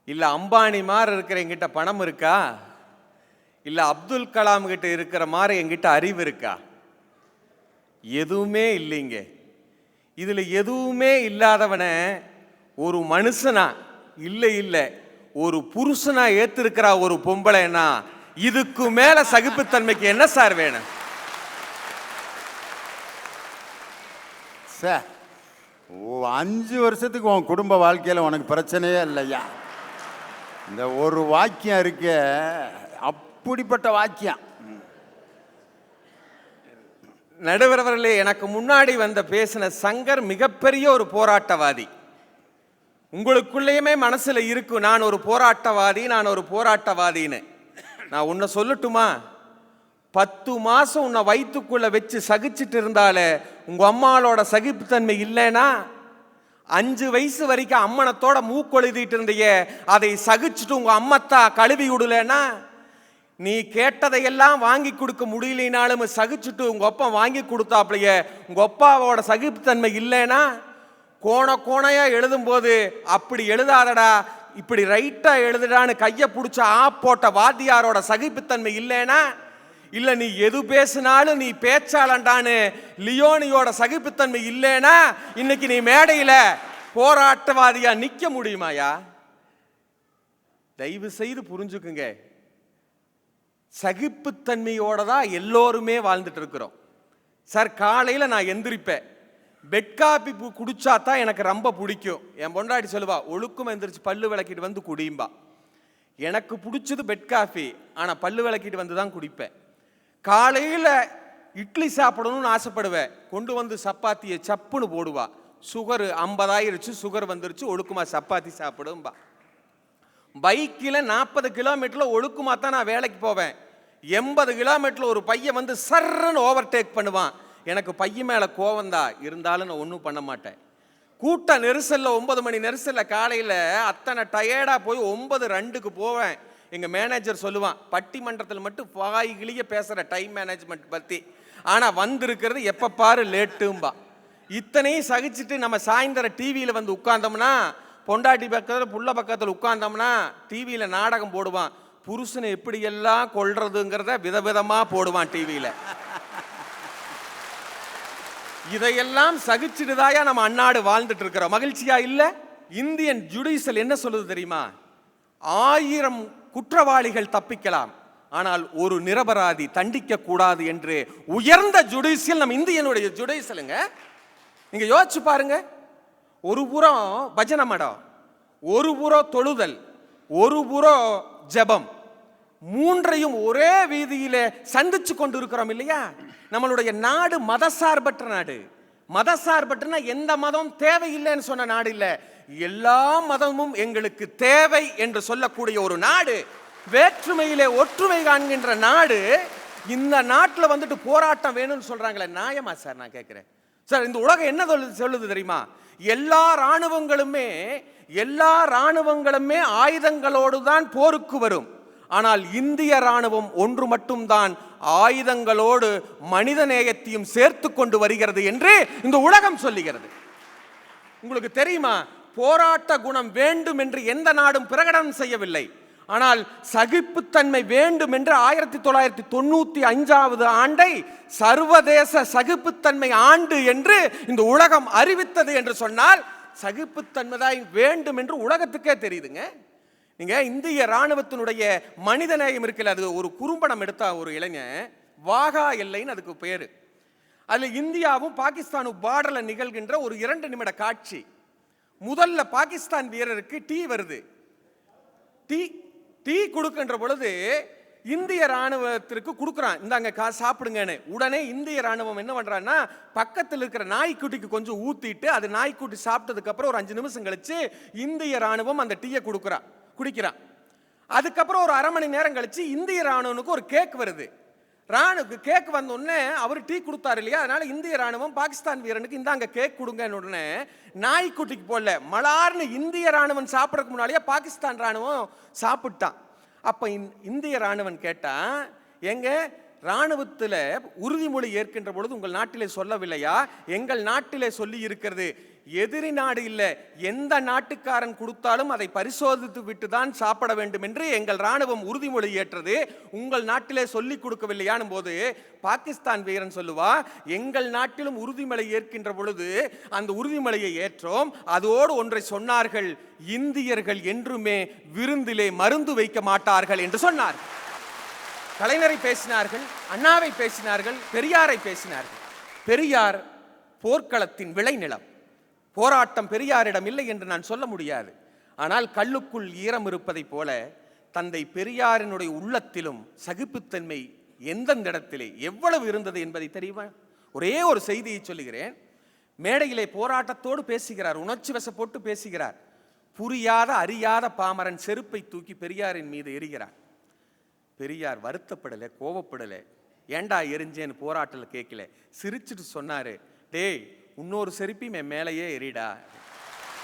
இல்லை அம்பானி மாற இருக்கிற என்கிட்ட பணம் இருக்கா, இல்லை அப்துல் கலாம் கிட்ட இருக்கிற மாதிரி என்கிட்ட அறிவு இருக்கா? எதுவுமே இல்லைங்க. இதுல எதுவுமே இல்லாதவனை ஒரு மனுஷனா இல்லை ஒரு புருஷனா ஏத்திருக்கிறா ஒரு பொம்பளைன்னா இதுக்கு மேல சகிப்புத்தன்மைக்கு என்ன சார் வேணும்? சார் 5 வருஷத்துக்கு உன் குடும்ப வாழ்க்கையில் உனக்கு பிரச்சனையே இல்லையா? இந்த ஒரு வாக்கியம் இருக்க, அப்படிப்பட்ட வாக்கியம். நடுவர் அவர்களே, எனக்கு முன்னாடி வந்த பேசின சங்கர் மிகப்பெரிய ஒரு போராட்டவாதி. உங்களுக்குள்ளேயுமே மனசுல இருக்கும் நான் ஒரு போராட்டவாதின்னு. நான் உன்னை சொல்லட்டுமா, 10 மாசம் உன்னை வயிற்றுக்குள்ள வச்சு சகிச்சுட்டு இருந்தாலே உங்க அம்மாவோட சகிப்புத்தன்மை இல்லைன்னா, 5 வயசு வரைக்கும் அம்மனத்தோட மூக்கொழுதிட்டு இருந்தைய அதை சகிச்சுட்டு உங்க அம்மத்தா கழுவி விடலன்னா, நீ கேட்டதையெல்லாம் வாங்கி கொடுக்க முடியலனாலும் சகிச்சுட்டு உங்க அப்பா வாங்கி கொடுத்தாப்லைய உங்க அப்பாவோட சகிப்புத்தன்மை இல்லைன்னா, கோணையா எழுதும் போது அப்படி எழுதாதடா இப்படி ரைட்டா எழுதுடான்னு கையை பிடிச்ச போட்ட வாத்தியாரோட சகிப்புத்தன்மை இல்லைன்னா, இல்ல நீ எது பேசினாலும் நீ பேச்சாளண்டான்னு லியோனியோட சகிப்புத்தன்மை இல்லைன்னா இன்னைக்கு நீ மேடையில போராட்டவாதியா நிக்க முடியுமாயா? தயவு செய்து புரிஞ்சுக்குங்க, சகிப்புத்தன்மையோட தான் எல்லோருமே வாழ்ந்துட்டு இருக்கிறோம். சார் காலையில் நான் எந்திரிப்பேன், பெட் காபி குடிச்சா தான் எனக்கு ரொம்ப பிடிக்கும். என் பொண்டாட்டி சொல்லுவா, ஒழுக்கம் எந்திரிச்சு பல்லு விளக்கிட்டு வந்து குடியும்பா. எனக்கு பிடிச்சது பெட் காஃபி, ஆனால் பல்லு விளக்கிட்டு வந்து தான் குடிப்பேன். காலையில் இட்லி சாப்பிடணும்னு ஆசைப்படுவேன், கொண்டு வந்து சப்பாத்தியை சப்புன்னு போடுவா. சுகர் 50 ஆயிருச்சு, சுகர் வந்துருச்சு, ஒழுக்குமா சப்பாத்தி சாப்பிடும்பா. பைக்கில் 40 கிலோமீட்டரில் ஒழுக்குமா தான் நான் வேலைக்கு போவேன். 80 கிலோமீட்டரில் ஒரு பையன் வந்து சர்ன்னு ஓவர்டேக் பண்ணுவான். எனக்கு பையன் மேலே கோவந்தா, இருந்தாலும் நான் ஒன்றும் பண்ண மாட்டேன். கூட்ட நெரிசலில் 9 மணி நெரிசலில் காலையில் அத்தனை டயர்டாக போய் 9:02க்கு போவேன். எங்கள் மேனேஜர் சொல்லுவான், பட்டிமன்றத்தில் மட்டும் வாய்கிளிய பேசுகிற டைம் மேனேஜ்மெண்ட் பற்றி, ஆனால் வந்திருக்கிறது எப்போ பாரு லேட்டும்பா. இத்தனையும் சகிச்சுட்டு நம்ம சாயந்தரம் டிவியில் வந்து உட்கார்ந்தோம்னா, பொண்டாட்டி பக்கத்தில் புள்ள பக்கத்தில் உட்கார்ந்தோம்னா டிவியில் நாடகம் போடுவான். புருஷனை எப்படியெல்லாம் கொள்றதுங்கிறத விதவிதமாக போடுவான் டிவியில். இதையெல்லாம் சகிச்சுட்டுதாயா நம்ம அந்நாடு வாழ்ந்துட்டு இருக்கிறோம். மகிழ்ச்சியா இல்லை? இந்தியன் ஜுடிஷியல் என்ன சொல்லுது தெரியுமா? 1000 குற்றவாளிகள் தப்பிக்கலாம், ஆனால் ஒரு நிரபராதி தண்டிக்க கூடாது என்று உயர்ந்த ஜுடிஷியல் நம்ம இந்தியனுடைய ஜுடிஷியலுங்க. நீங்க யோசிச்சு பாருங்க, ஒரு புறம் பஜனை மடம், ஒரு புறம் தொழுதல், ஒரு புறம் ஜெபம், மூன்றையும் ஒரே வீதியிலே சந்திச்சு கொண்டு இருக்கிறோம் இல்லையா? நம்மளுடைய நாடு மதசார்பற்ற நாடு. மதசார்பற்றனா எந்த மதம் தேவையில்லைன்னு சொன்ன நாடு இல்லை, எல்லா மதமும் எங்களுக்கு தேவை என்று சொல்லக்கூடிய ஒரு நாடு, வேற்றுமையிலே ஒற்றுமை காண்கின்ற நாடு. இந்த நாட்டில் வந்துட்டு போராட்டம் வேணும்னு சொல்றாங்களே, நியாயமா சார்? நான் கேட்கிறேன் சார், இந்த உலகம் என்ன சொல்லுது தெரியுமா? எல்லா இராணுவங்களுமே ஆயுதங்களோடு தான் போருக்கு வரும், ஆனால் இந்திய ராணுவம் ஒன்று மட்டும்தான் ஆயுதங்களோடு மனித நேயத்தையும் சேர்த்து கொண்டு வருகிறது என்று இந்த உலகம் சொல்லுகிறது. உங்களுக்கு தெரியுமா, போராட்ட குணம் வேண்டும் என்று எந்த நாடும் பிரகடனம் செய்யவில்லை, ஆனால் சகிப்புத்தன்மை வேண்டும் என்று 1995 ஆண்டை சர்வதேச சகிப்புத்தன்மை ஆண்டு என்று இந்த உலகம் அறிவித்தது என்று சொன்னால் சகிப்புத்தன்மை தான் வேண்டும் என்று உலகத்துக்கே தெரியுதுங்க. நீங்க இந்திய ராணுவத்தினுடைய மனிதநேயம் இருக்குல்ல, அது ஒரு குறும்படம் எடுத்தா ஒரு இளைஞன், வாகா எல்லைன்னு அதுக்கு பேரு. அதுல இந்தியாவும் பாகிஸ்தானும் பார்டர்ல நிகழ்கின்ற ஒரு 2 நிமிட காட்சி. முதல்ல பாகிஸ்தான் வீரருக்கு டீ வருது, டீ கொடுக்கின்ற பொழுது இந்திய ராணுவத்திற்கு கொடுக்குறான், இந்தாங்க சாப்பிடுங்கன்னு. உடனே இந்திய ராணுவம் என்ன பண்றான்னா, பக்கத்தில் இருக்கிற நாய்க்குட்டிக்கு கொஞ்சம் ஊத்திட்டு அது நாய்க்குட்டி சாப்பிட்டதுக்கு அப்புறம் ஒரு 5 நிமிஷம் கழிச்சு இந்திய ராணுவம் அந்த டீயை குடிக்கிறான். அதுக்கப்புறம் ஒரு அரை மணி நேரம் கழிச்சு இந்திய ராணுவனுக்கு ஒரு கேக் வருது. கேக் வந்த உடனே அவர் டீ கொடுத்தாரு இல்லையா, அதனால இந்திய ராணுவம் பாகிஸ்தான் வீரனுக்கு இந்தாங்க கேக் கொடுங்கன்னு உடனே நாய்க்குட்டிக்கு போடல, மலார்னு இந்திய ராணுவம் சாப்பிடறதுக்கு முன்னாலேயே பாகிஸ்தான் ராணுவம் சாப்பிட்டான். அப்ப இந்திய ராணுவன் கேட்டா, எங்க ராணுவத்தில் உறுதிமொழி ஏற்கின்ற பொழுது உங்கள் நாட்டிலே சொல்லவில்லையா? எங்கள் நாட்டிலே சொல்லி இருக்கிறது, எதிரி நாடு இல்லை, எந்த நாட்டுக்காரன் கொடுத்தாலும் அதை பரிசோதித்து விட்டு தான் சாப்பிட வேண்டும் என்று எங்கள் ராணுவம் உறுதிமொழி ஏற்றது. உங்கள் நாட்டிலே சொல்லிக் கொடுக்கவில்லையானும் போது பாகிஸ்தான் வீரன் சொல்லுவா, எங்கள் நாட்டிலும் உறுதிமொழி ஏற்கின்ற பொழுது அந்த உறுதிமொழியை ஏற்றோம். அதோடு ஒன்றை சொன்னார்கள், இந்தியர்கள் என்றுமே விருந்திலே மருந்து வைக்க மாட்டார்கள் என்று சொன்னார். கலைஞரை பேசினார்கள், அண்ணாவை பேசினார்கள், பெரியாரை பேசினார்கள். பெரியார் போர்க்களத்தின் விளைநிலம். போராட்டம் பெரியாரிடம் இல்லை என்று நான் சொல்ல முடியாது. ஆனால் கல்லுக்குள் ஈரம் இருப்பதைப் போல தந்தை பெரியாரினுடைய உள்ளத்திலும் சகிப்புத்தன்மை எந்தெந்த இடத்திலே எவ்வளவு இருந்தது என்பதை தெரியுமா? ஒரே ஒரு செய்தியை சொல்லுகிறேன். மேடையிலே போராட்டத்தோடு பேசுகிறார், உணர்ச்சி வசப்போட்டு பேசுகிறார். புரியாத அறியாத பாமரன் செருப்பை தூக்கி பெரியாரின் மீது எறிகிறார். பெரியார் வருத்தப்படலை, கோவப்படலை. ஏண்டா எரிஞ்சேன்னு போராட்டத்தில் கேட்கல, சிரிச்சுட்டு சொன்னாரு, டேய் இன்னொரு செருப்பி என் மேலேயே எரிடா,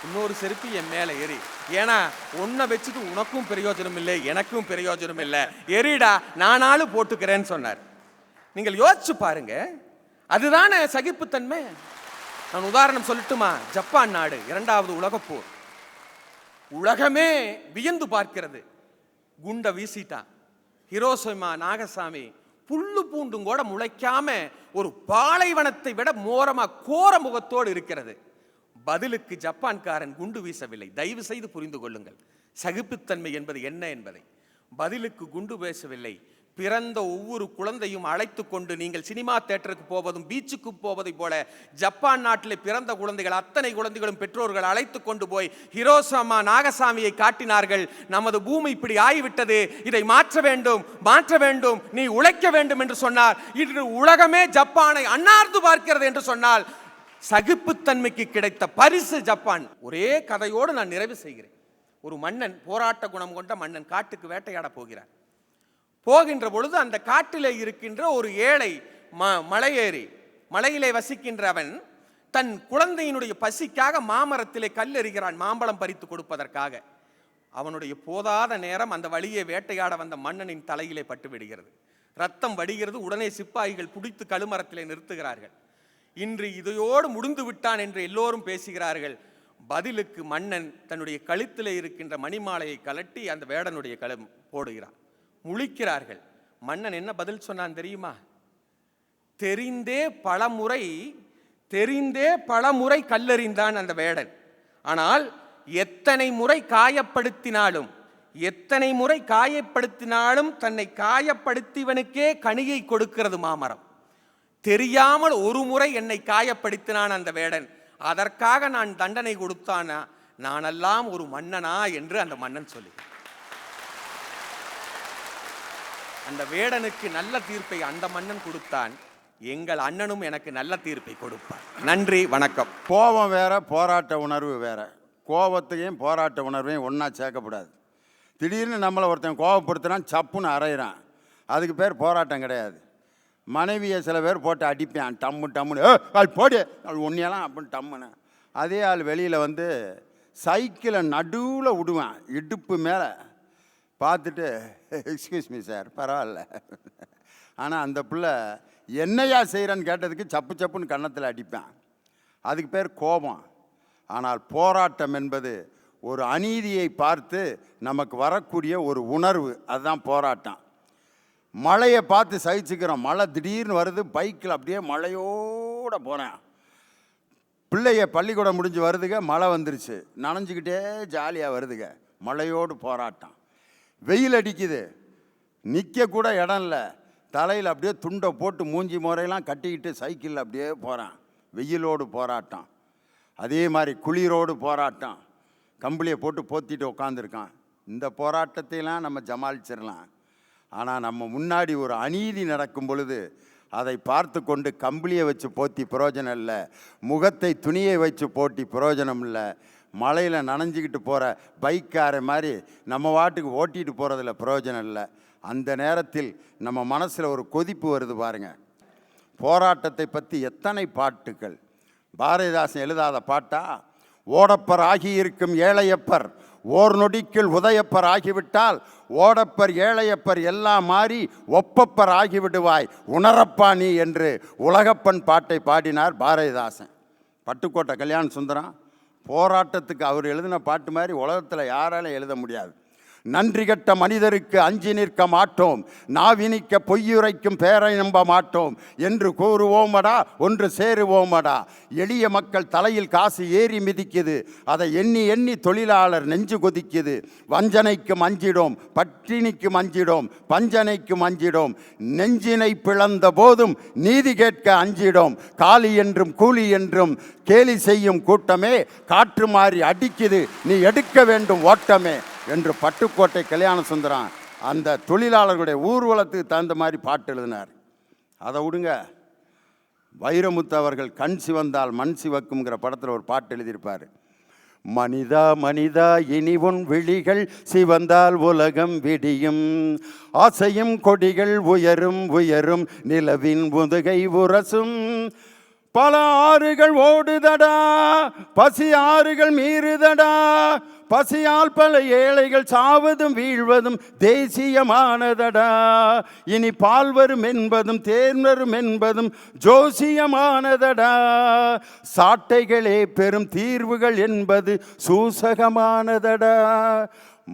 இன்னொரு செருப்பி என் மேலே எரி, ஏன்னா ஒன்றை வச்சுட்டு உனக்கும் பிரயோஜனம் இல்லை, எனக்கும் பிரயோஜனம் இல்லை, எரிடா நானாலும் போட்டுக்கிறேன்னு சொன்னார். நீங்கள் யோசிச்சு பாருங்க, அதுதானே சகிப்புத்தன்மை. நான் உதாரணம் சொல்லட்டுமா? ஜப்பான் நாடு, 2வது உலகப்போர், உலகமே வியந்து பார்க்கிறது. குண்டை வீசிட்டான். ஹிரோஷிமா நாகசாமி புல்லு பூண்டும் கூட முளைக்காம ஒரு பாலைவனத்தை விட மோரமா கோர முகத்தோடு இருக்கிறது. பதிலுக்கு ஜப்பான்காரன் குண்டு வீசவில்லை. தயவு செய்து புரிந்து கொள்ளுங்கள் சகிப்புத்தன்மை என்பது என்ன என்பதை. பதிலுக்கு குண்டு வீசவில்லை. பிறந்த ஒவ்வொரு குழந்தையும் அழைத்து கொண்டு, நீங்கள் சினிமா தியேட்டருக்கு போவதும் பீச்சுக்கு போவதை போல ஜப்பான் நாட்டிலே பிறந்த குழந்தைகள் அத்தனை குழந்தைகளும் பெற்றோர்கள் அழைத்து கொண்டு போய் ஹிரோஷிமா நாகசாமியை காட்டினார்கள். நமது பூமி இப்படி ஆகிவிட்டது, இதை மாற்ற வேண்டும், மாற்ற வேண்டும், நீ உழைக்க வேண்டும் என்று சொன்னார். இன்று உலகமே ஜப்பானை அன்னார்ந்து பார்க்கிறது என்று சொன்னால் சகிப்புத்தன்மைக்கு கிடைத்த பரிசு ஜப்பான். ஒரே கதையோடு நான் நிறைவு செய்கிறேன். ஒரு மன்னன், போராட்ட குணம் கொண்ட மன்னன், காட்டுக்கு வேட்டையாட போகிறார். போகின்ற பொழுது அந்த காட்டிலே இருக்கின்ற ஒரு ஏழை மலையேறி, மலையிலே வசிக்கின்ற அவன் தன் குழந்தையினுடைய பசிக்காக மாமரத்திலே கல்லெறிகிறான், மாம்பழம் பறித்து கொடுப்பதற்காக. அவனுடைய போதாத நேரம் அந்த வழியை வேட்டையாட வந்த மன்னனின் தலையிலே பட்டு விடுகிறது. ரத்தம் வடிகிறது. உடனே சிப்பாய்கள் பிடித்து கழுமரத்திலே நிறுத்துகிறார்கள். இன்று இதையோடு முடிந்து விட்டான் என்று எல்லோரும் பேசுகிறார்கள். பதிலுக்கு மன்னன் தன்னுடைய கழுத்திலே இருக்கின்ற மணிமாலையை கலட்டி அந்த வேடனுடைய களம் போடுகிறான். முழிக்கிறார்கள். மன்னன் என்ன பதில் சொன்னான் தெரியுமா? தெரிந்தே பலமுறை கல்லெறிந்தான் அந்த வேடன். ஆனால் எத்தனை முறை காயப்படுத்தினாலும் தன்னை காயப்படுத்தியவனுக்கே கனியை கொடுக்கிறது மாமரம். தெரியாமல் ஒரு முறை என்னை காயப்படுத்தினான் அந்த வேடன், அதற்காக நான் தண்டனை கொடுத்தானா? நானெல்லாம் ஒரு மன்னனா என்று அந்த மன்னன் சொல்லி, அந்த வேடனுக்கு நல்ல தீர்ப்பை அந்த மன்னன் கொடுத்தான். எங்கள் அண்ணனும் எனக்கு நல்ல தீர்ப்பை கொடுப்பார். நன்றி, வணக்கம். கோபம் வேற, போராட்ட உணர்வு வேற. கோபத்தையும் போராட்ட உணர்வையும் ஒன்றா சேர்க்கக்கூடாது. திடீர்னு நம்மளை ஒருத்தன் கோபப்படுத்துறான், சப்புன்னு அரைகிறான், அதுக்கு பேர் போராட்டம் கிடையாது. மனைவியை சில பேர் போட்டு அடிப்பான், டம்முன்னு அது போடு ஒன்றையெல்லாம் அப்படின்னு டம்முன்னு. அதே ஆள் வெளியில் வந்து சைக்கிளை நடுவில் விடுவான், இடுப்பு மேலே பார்த்துட்டு எக்ஸ்கியூஸ் மீ சார் பரவாயில்ல. ஆனால் அந்த பிள்ளை என்னையா செய்கிறேன்னு கேட்டதுக்கு சப்புன்னு கன்னத்தில் அடிப்பான். அதுக்கு பேர் கோபம். ஆனால் போராட்டம் என்பது ஒரு அநீதியை பார்த்து நமக்கு வரக்கூடிய ஒரு உணர்வு, அதுதான் போராட்டம். மழையை பார்த்து சகிச்சுக்கிறோம். மழை திடீர்னு வருது, பைக்கில் அப்படியே மழையோடு போகிறேன். பிள்ளைய பள்ளிக்கூடம் முடிஞ்சு வருதுங்க, மழை வந்துருச்சு, நனைஞ்சிக்கிட்டே ஜாலியாக வருதுங்க. மழையோடு போராட்டம். வெயில் அடிக்குது, நிற்க கூட இடம் இல்லை, தலையில் அப்படியே துண்டை போட்டு மூஞ்சி முறையெல்லாம் கட்டிக்கிட்டு சைக்கிளில் அப்படியே போகிறான். வெயிலோடு போராட்டம். அதே மாதிரி குளிரோடு போராட்டம். கம்பளியை போட்டு போத்திட்டு உட்காந்துருக்கான். இந்த போராட்டத்தையெல்லாம் நம்ம ஜமாளிச்சிடலாம். ஆனால் நம்ம முன்னாடி ஒரு அநீதி நடக்கும் பொழுது அதை பார்த்து கொண்டு கம்பளியை வச்சு போத்தி பிரயோஜனம் இல்லை, முகத்தை துணியை வச்சு போட்டி பிரயோஜனம் இல்லை. மழையில் நனைஞ்சிக்கிட்டு போகிற பைக்காரை மாதிரி நம்ம வாட்டுக்கு ஓட்டிகிட்டு போகிறதில்ல பிரயோஜனம் இல்லை. அந்த நேரத்தில் நம்ம மனசில் ஒரு கொதிப்பு வருது பாருங்கள். போராட்டத்தை பற்றி எத்தனை பாட்டுகள். பாரதிதாசன் எழுதாத பாட்டா? ஓடப்பர் ஆகியிருக்கும் ஏழையப்பர் ஓர் நொடிக்குள் உதயப்பர் ஆகிவிட்டால் ஓடப்பர் ஏழையப்பர் எல்லாம் மாறி ஒப்பப்பர் ஆகிவிடுவாய் உணரப்பா நீ என்று உலகப்பன் பாட்டை பாடினார் பாரதிதாசன். பட்டுக்கோட்டை கல்யாண சுந்தரம் போராட்டத்துக்கு அவர் எழுதின பாட்டு மாதிரி உலகத்தில் யாராலும் எழுத முடியாது. நன்றி கட்ட மனிதருக்கு அஞ்சி நிற்க மாட்டோம், நாவினிக்க பொய்யுரைக்கும் பேரை நம்ப மாட்டோம் என்று கூறுவோமடா, ஒன்று சேருவோமடா. எளிய மக்கள் தலையில் காசு ஏறி மிதிக்குது, அதை எண்ணி எண்ணி தொழிலாளர் நெஞ்சு கொதிக்குது. வஞ்சனைக்கு மஞ்சிடோம், பட்டினிக்கு மஞ்சிடோம், பஞ்சனைக்கு மஞ்சிடோம். நெஞ்சினை பிளந்த போதும் நீதி கேட்க அஞ்சிடோம். காலி என்றும் கூலி என்றும் கேலி செய்யும் கூட்டமே, காற்று மாறி அடிக்குது, நீ எடுக்க வேண்டும் ஓட்டமே என்று பட்டுக்கோட்டை கல்யாண சுந்தரம் அந்த தொழிலாளர்களுடைய ஊர்வலத்துக்கு தகுந்த மாதிரி பாட்டு எழுதினார். அதை விடுங்க, வைரமுத்து அவர்கள் கண் சிவந்தால் மண் சிவக்குங்கிற படத்தில் ஒரு பாட்டு எழுதியிருப்பார். மனிதா மனிதா இனி உன் விழிகள் சிவந்தால் உலகம் விடியும், ஆசையும் கொடிகள் உயரும் உயரும், நிலவின் முதுகை உரசும். பல ஆறுகள் ஓடுதடா, பசி ஆறுகள் மீறுதடா, பசியால் பல ஏழைகள் சாவதும் வீழ்வதும் தேசியமானதடா. இனி பால் வரும் என்பதும் தேன் வரும் என்பதும் ஜோசியமானதடா. சாட்டைகளே பெரும் தீர்வுகள் என்பது சூசகமானதடா.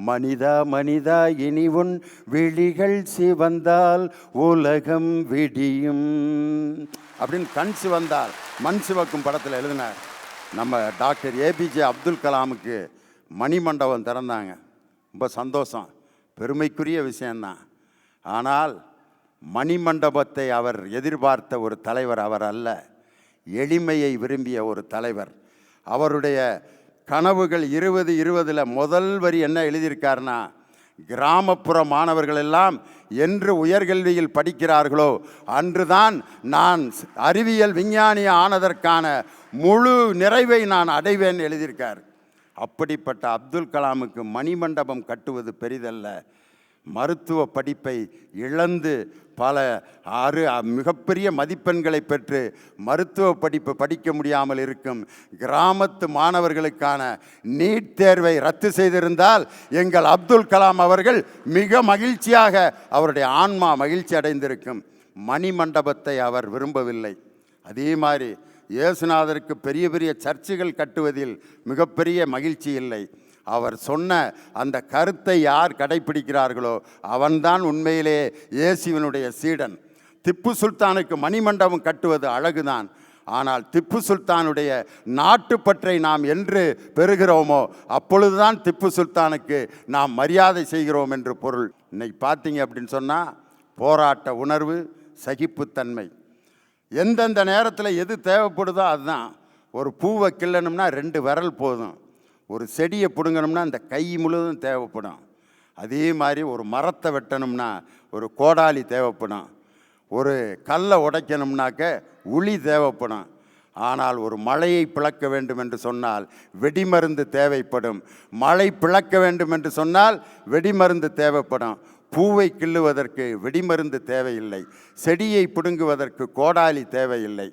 மனிதா மனிதா இனி உன் விழிகள் சிவந்தால் உலகம் விடியும் அப்படின்னு கண் சிவந்தால் மண் சிவக்கும் படத்தில் எழுதினார். நம்ம டாக்டர் ஏபிஜே அப்துல் கலாமுக்கு மணிமண்டபம் திறந்தாங்க. ரொம்ப சந்தோஷம், பெருமைக்குரிய விஷயந்தான். ஆனால் மணிமண்டபத்தை அவர் எதிர்பார்த்த ஒரு தலைவர் அவர் அல்ல, எளிமையை விரும்பிய ஒரு தலைவர். அவருடைய கனவுகள் 2020 முதல் வரி என்ன எழுதியிருக்காருன்னா, கிராமப்புற மாணவர்கள் எல்லாம் என்று உயர்கல்வியில் படிக்கிறார்களோ அன்றுதான் நான் அறிவியல் விஞ்ஞானி ஆனதற்கான முழு நிறைவை நான் அடைவேன் எழுதியிருக்கார். அப்படிப்பட்ட அப்துல் கலாமுக்கு மணிமண்டபம் கட்டுவது பெரிதல்ல. மருத்துவ படிப்பை இழந்து பல மிகப்பெரிய மதிப்பெண்களை பெற்று மருத்துவ படிப்பு படிக்க முடியாமல் இருக்கும் கிராமத்து மாணவர்களுக்கான நீட் தேர்வை ரத்து செய்திருந்தால் எங்கள் அப்துல் கலாம் அவர்கள் மிக மகிழ்ச்சியாக, அவருடைய ஆன்மா மகிழ்ச்சி அடைந்திருக்கும். மணிமண்டபத்தை அவர் விரும்பவில்லை. அதே மாதிரி இயேசுநாதருக்கு பெரிய பெரிய சர்ச்சுகள் கட்டுவதில் மிகப்பெரிய மகிழ்ச்சி இல்லை. அவர் சொன்ன அந்த கருத்தை யார் கடைப்பிடிக்கிறார்களோ அவன்தான் உண்மையிலே இயேசுவினுடைய சீடன். திப்பு சுல்தானுக்கு மணிமண்டபம் கட்டுவது அழகுதான், ஆனால் திப்பு சுல்தானுடைய நாட்டுப்பற்றை நாம் என்று பெறுகிறோமோ அப்பொழுதுதான் திப்பு சுல்தானுக்கு நாம் மரியாதை செய்கிறோம் என்று பொருள். இன்னைக்கு பார்த்தீங்க அப்படின்னு சொன்னால் போராட்ட உணர்வு, சகிப்புத்தன்மை, எந்தெந்த நேரத்தில் எது தேவைப்படுதோ அதுதான். ஒரு பூவை கிள்ளணும்னா 2 விரல் போதும், ஒரு செடியை பிடுங்கணும்னா அந்த கை முழுவதும் தேவைப்படும். அதே மாதிரி ஒரு மரத்தை வெட்டணும்னா ஒரு கோடாலி தேவைப்படும், ஒரு கல்லை உடைக்கணும்னாக்க உளி தேவைப்படும். ஆனால் ஒரு மழையை பிளக்க வேண்டும் என்று சொன்னால் வெடிமருந்து தேவைப்படும். மழை பிளக்க வேண்டும் என்று சொன்னால் வெடிமருந்து தேவைப்படும். பூவை கிள்ளுவதற்கு வெடிமருந்து தேவையில்லை, செடியை பிடுங்குவதற்கு கோடாலி தேவையில்லை.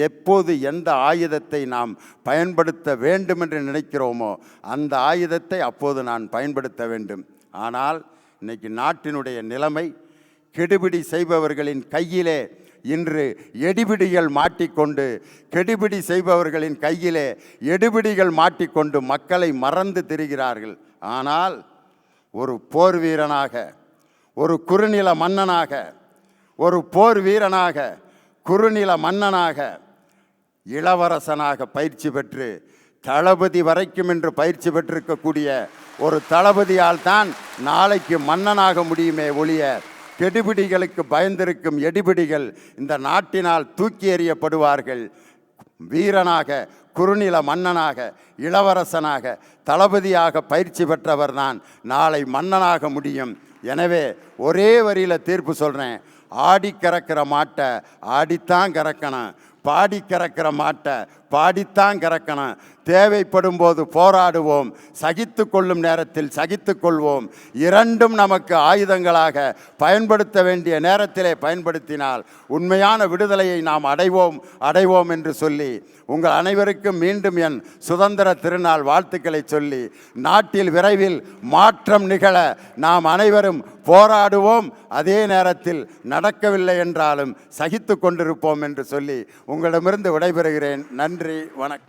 எப்போது எந்த ஆயுதத்தை நாம் பயன்படுத்த வேண்டும் என்று நினைக்கிறோமோ அந்த ஆயுதத்தை அப்போது நான் பயன்படுத்த வேண்டும். ஆனால் இன்னைக்கு நாட்டினுடைய நிலைமை, கெடுபிடி செய்பவர்களின் கையிலே இன்று எடுபிடிகள் மாட்டிக்கொண்டு, கெடுபிடி செய்பவர்களின் கையிலே எடுபிடிகள் மாட்டிக்கொண்டு மக்களை மறந்து திரிகிறார்கள். ஆனால் ஒரு போர் வீரனாக, ஒரு குறுநில மன்னனாக, ஒரு போர் வீரனாக, குறுநில மன்னனாக, இளவரசனாக பயிற்சி பெற்று தளபதி வரைக்கும் என்று பயிற்சி பெற்றிருக்கக்கூடிய ஒரு தளபதியால் தான் நாளைக்கு மன்னனாக முடியுமே ஒழிய கெடுபிடிகளுக்கு பயந்திருக்கும் எடுபிடிகள் இந்த நாட்டினால் தூக்கி எறியப்படுவார்கள். வீரனாக, குறுநில மன்னனாக, இளவரசனாக, தளபதியாக பயிற்சி பெற்றவர் தான் நாளை மன்னனாக முடியும். எனவே ஒரே வரியில் தீர்ப்பு சொல்கிறேன், ஆடி கறக்கிற மாட்டை ஆடித்தான் கறக்கணும், பாடி கறக்கிற மாட்டை பாடித்தான் கறக்கணும். தேவைப்படும் போது போராடுவோம், சகித்து கொள்ளும் நேரத்தில் சகித்து கொள்வோம். இரண்டும் நமக்கு ஆயுதங்களாக பயன்படுத்த வேண்டிய நேரத்திலே பயன்படுத்தினால் உண்மையான விடுதலையை நாம் அடைவோம் என்று சொல்லி உங்கள் அனைவருக்கும் மீண்டும் என் சுதந்திர திருநாள் வாழ்த்துக்களை சொல்லி, நாட்டில் விரைவில் மாற்றம் நிகழ நாம் அனைவரும் போராடுவோம். அதே நேரத்தில் நடக்கவில்லை என்றாலும் சகித்து கொண்டிருப்போம் என்று சொல்லி உங்களிடமிருந்து விடைபெறுகிறேன். நன்றி, வணக்கம்.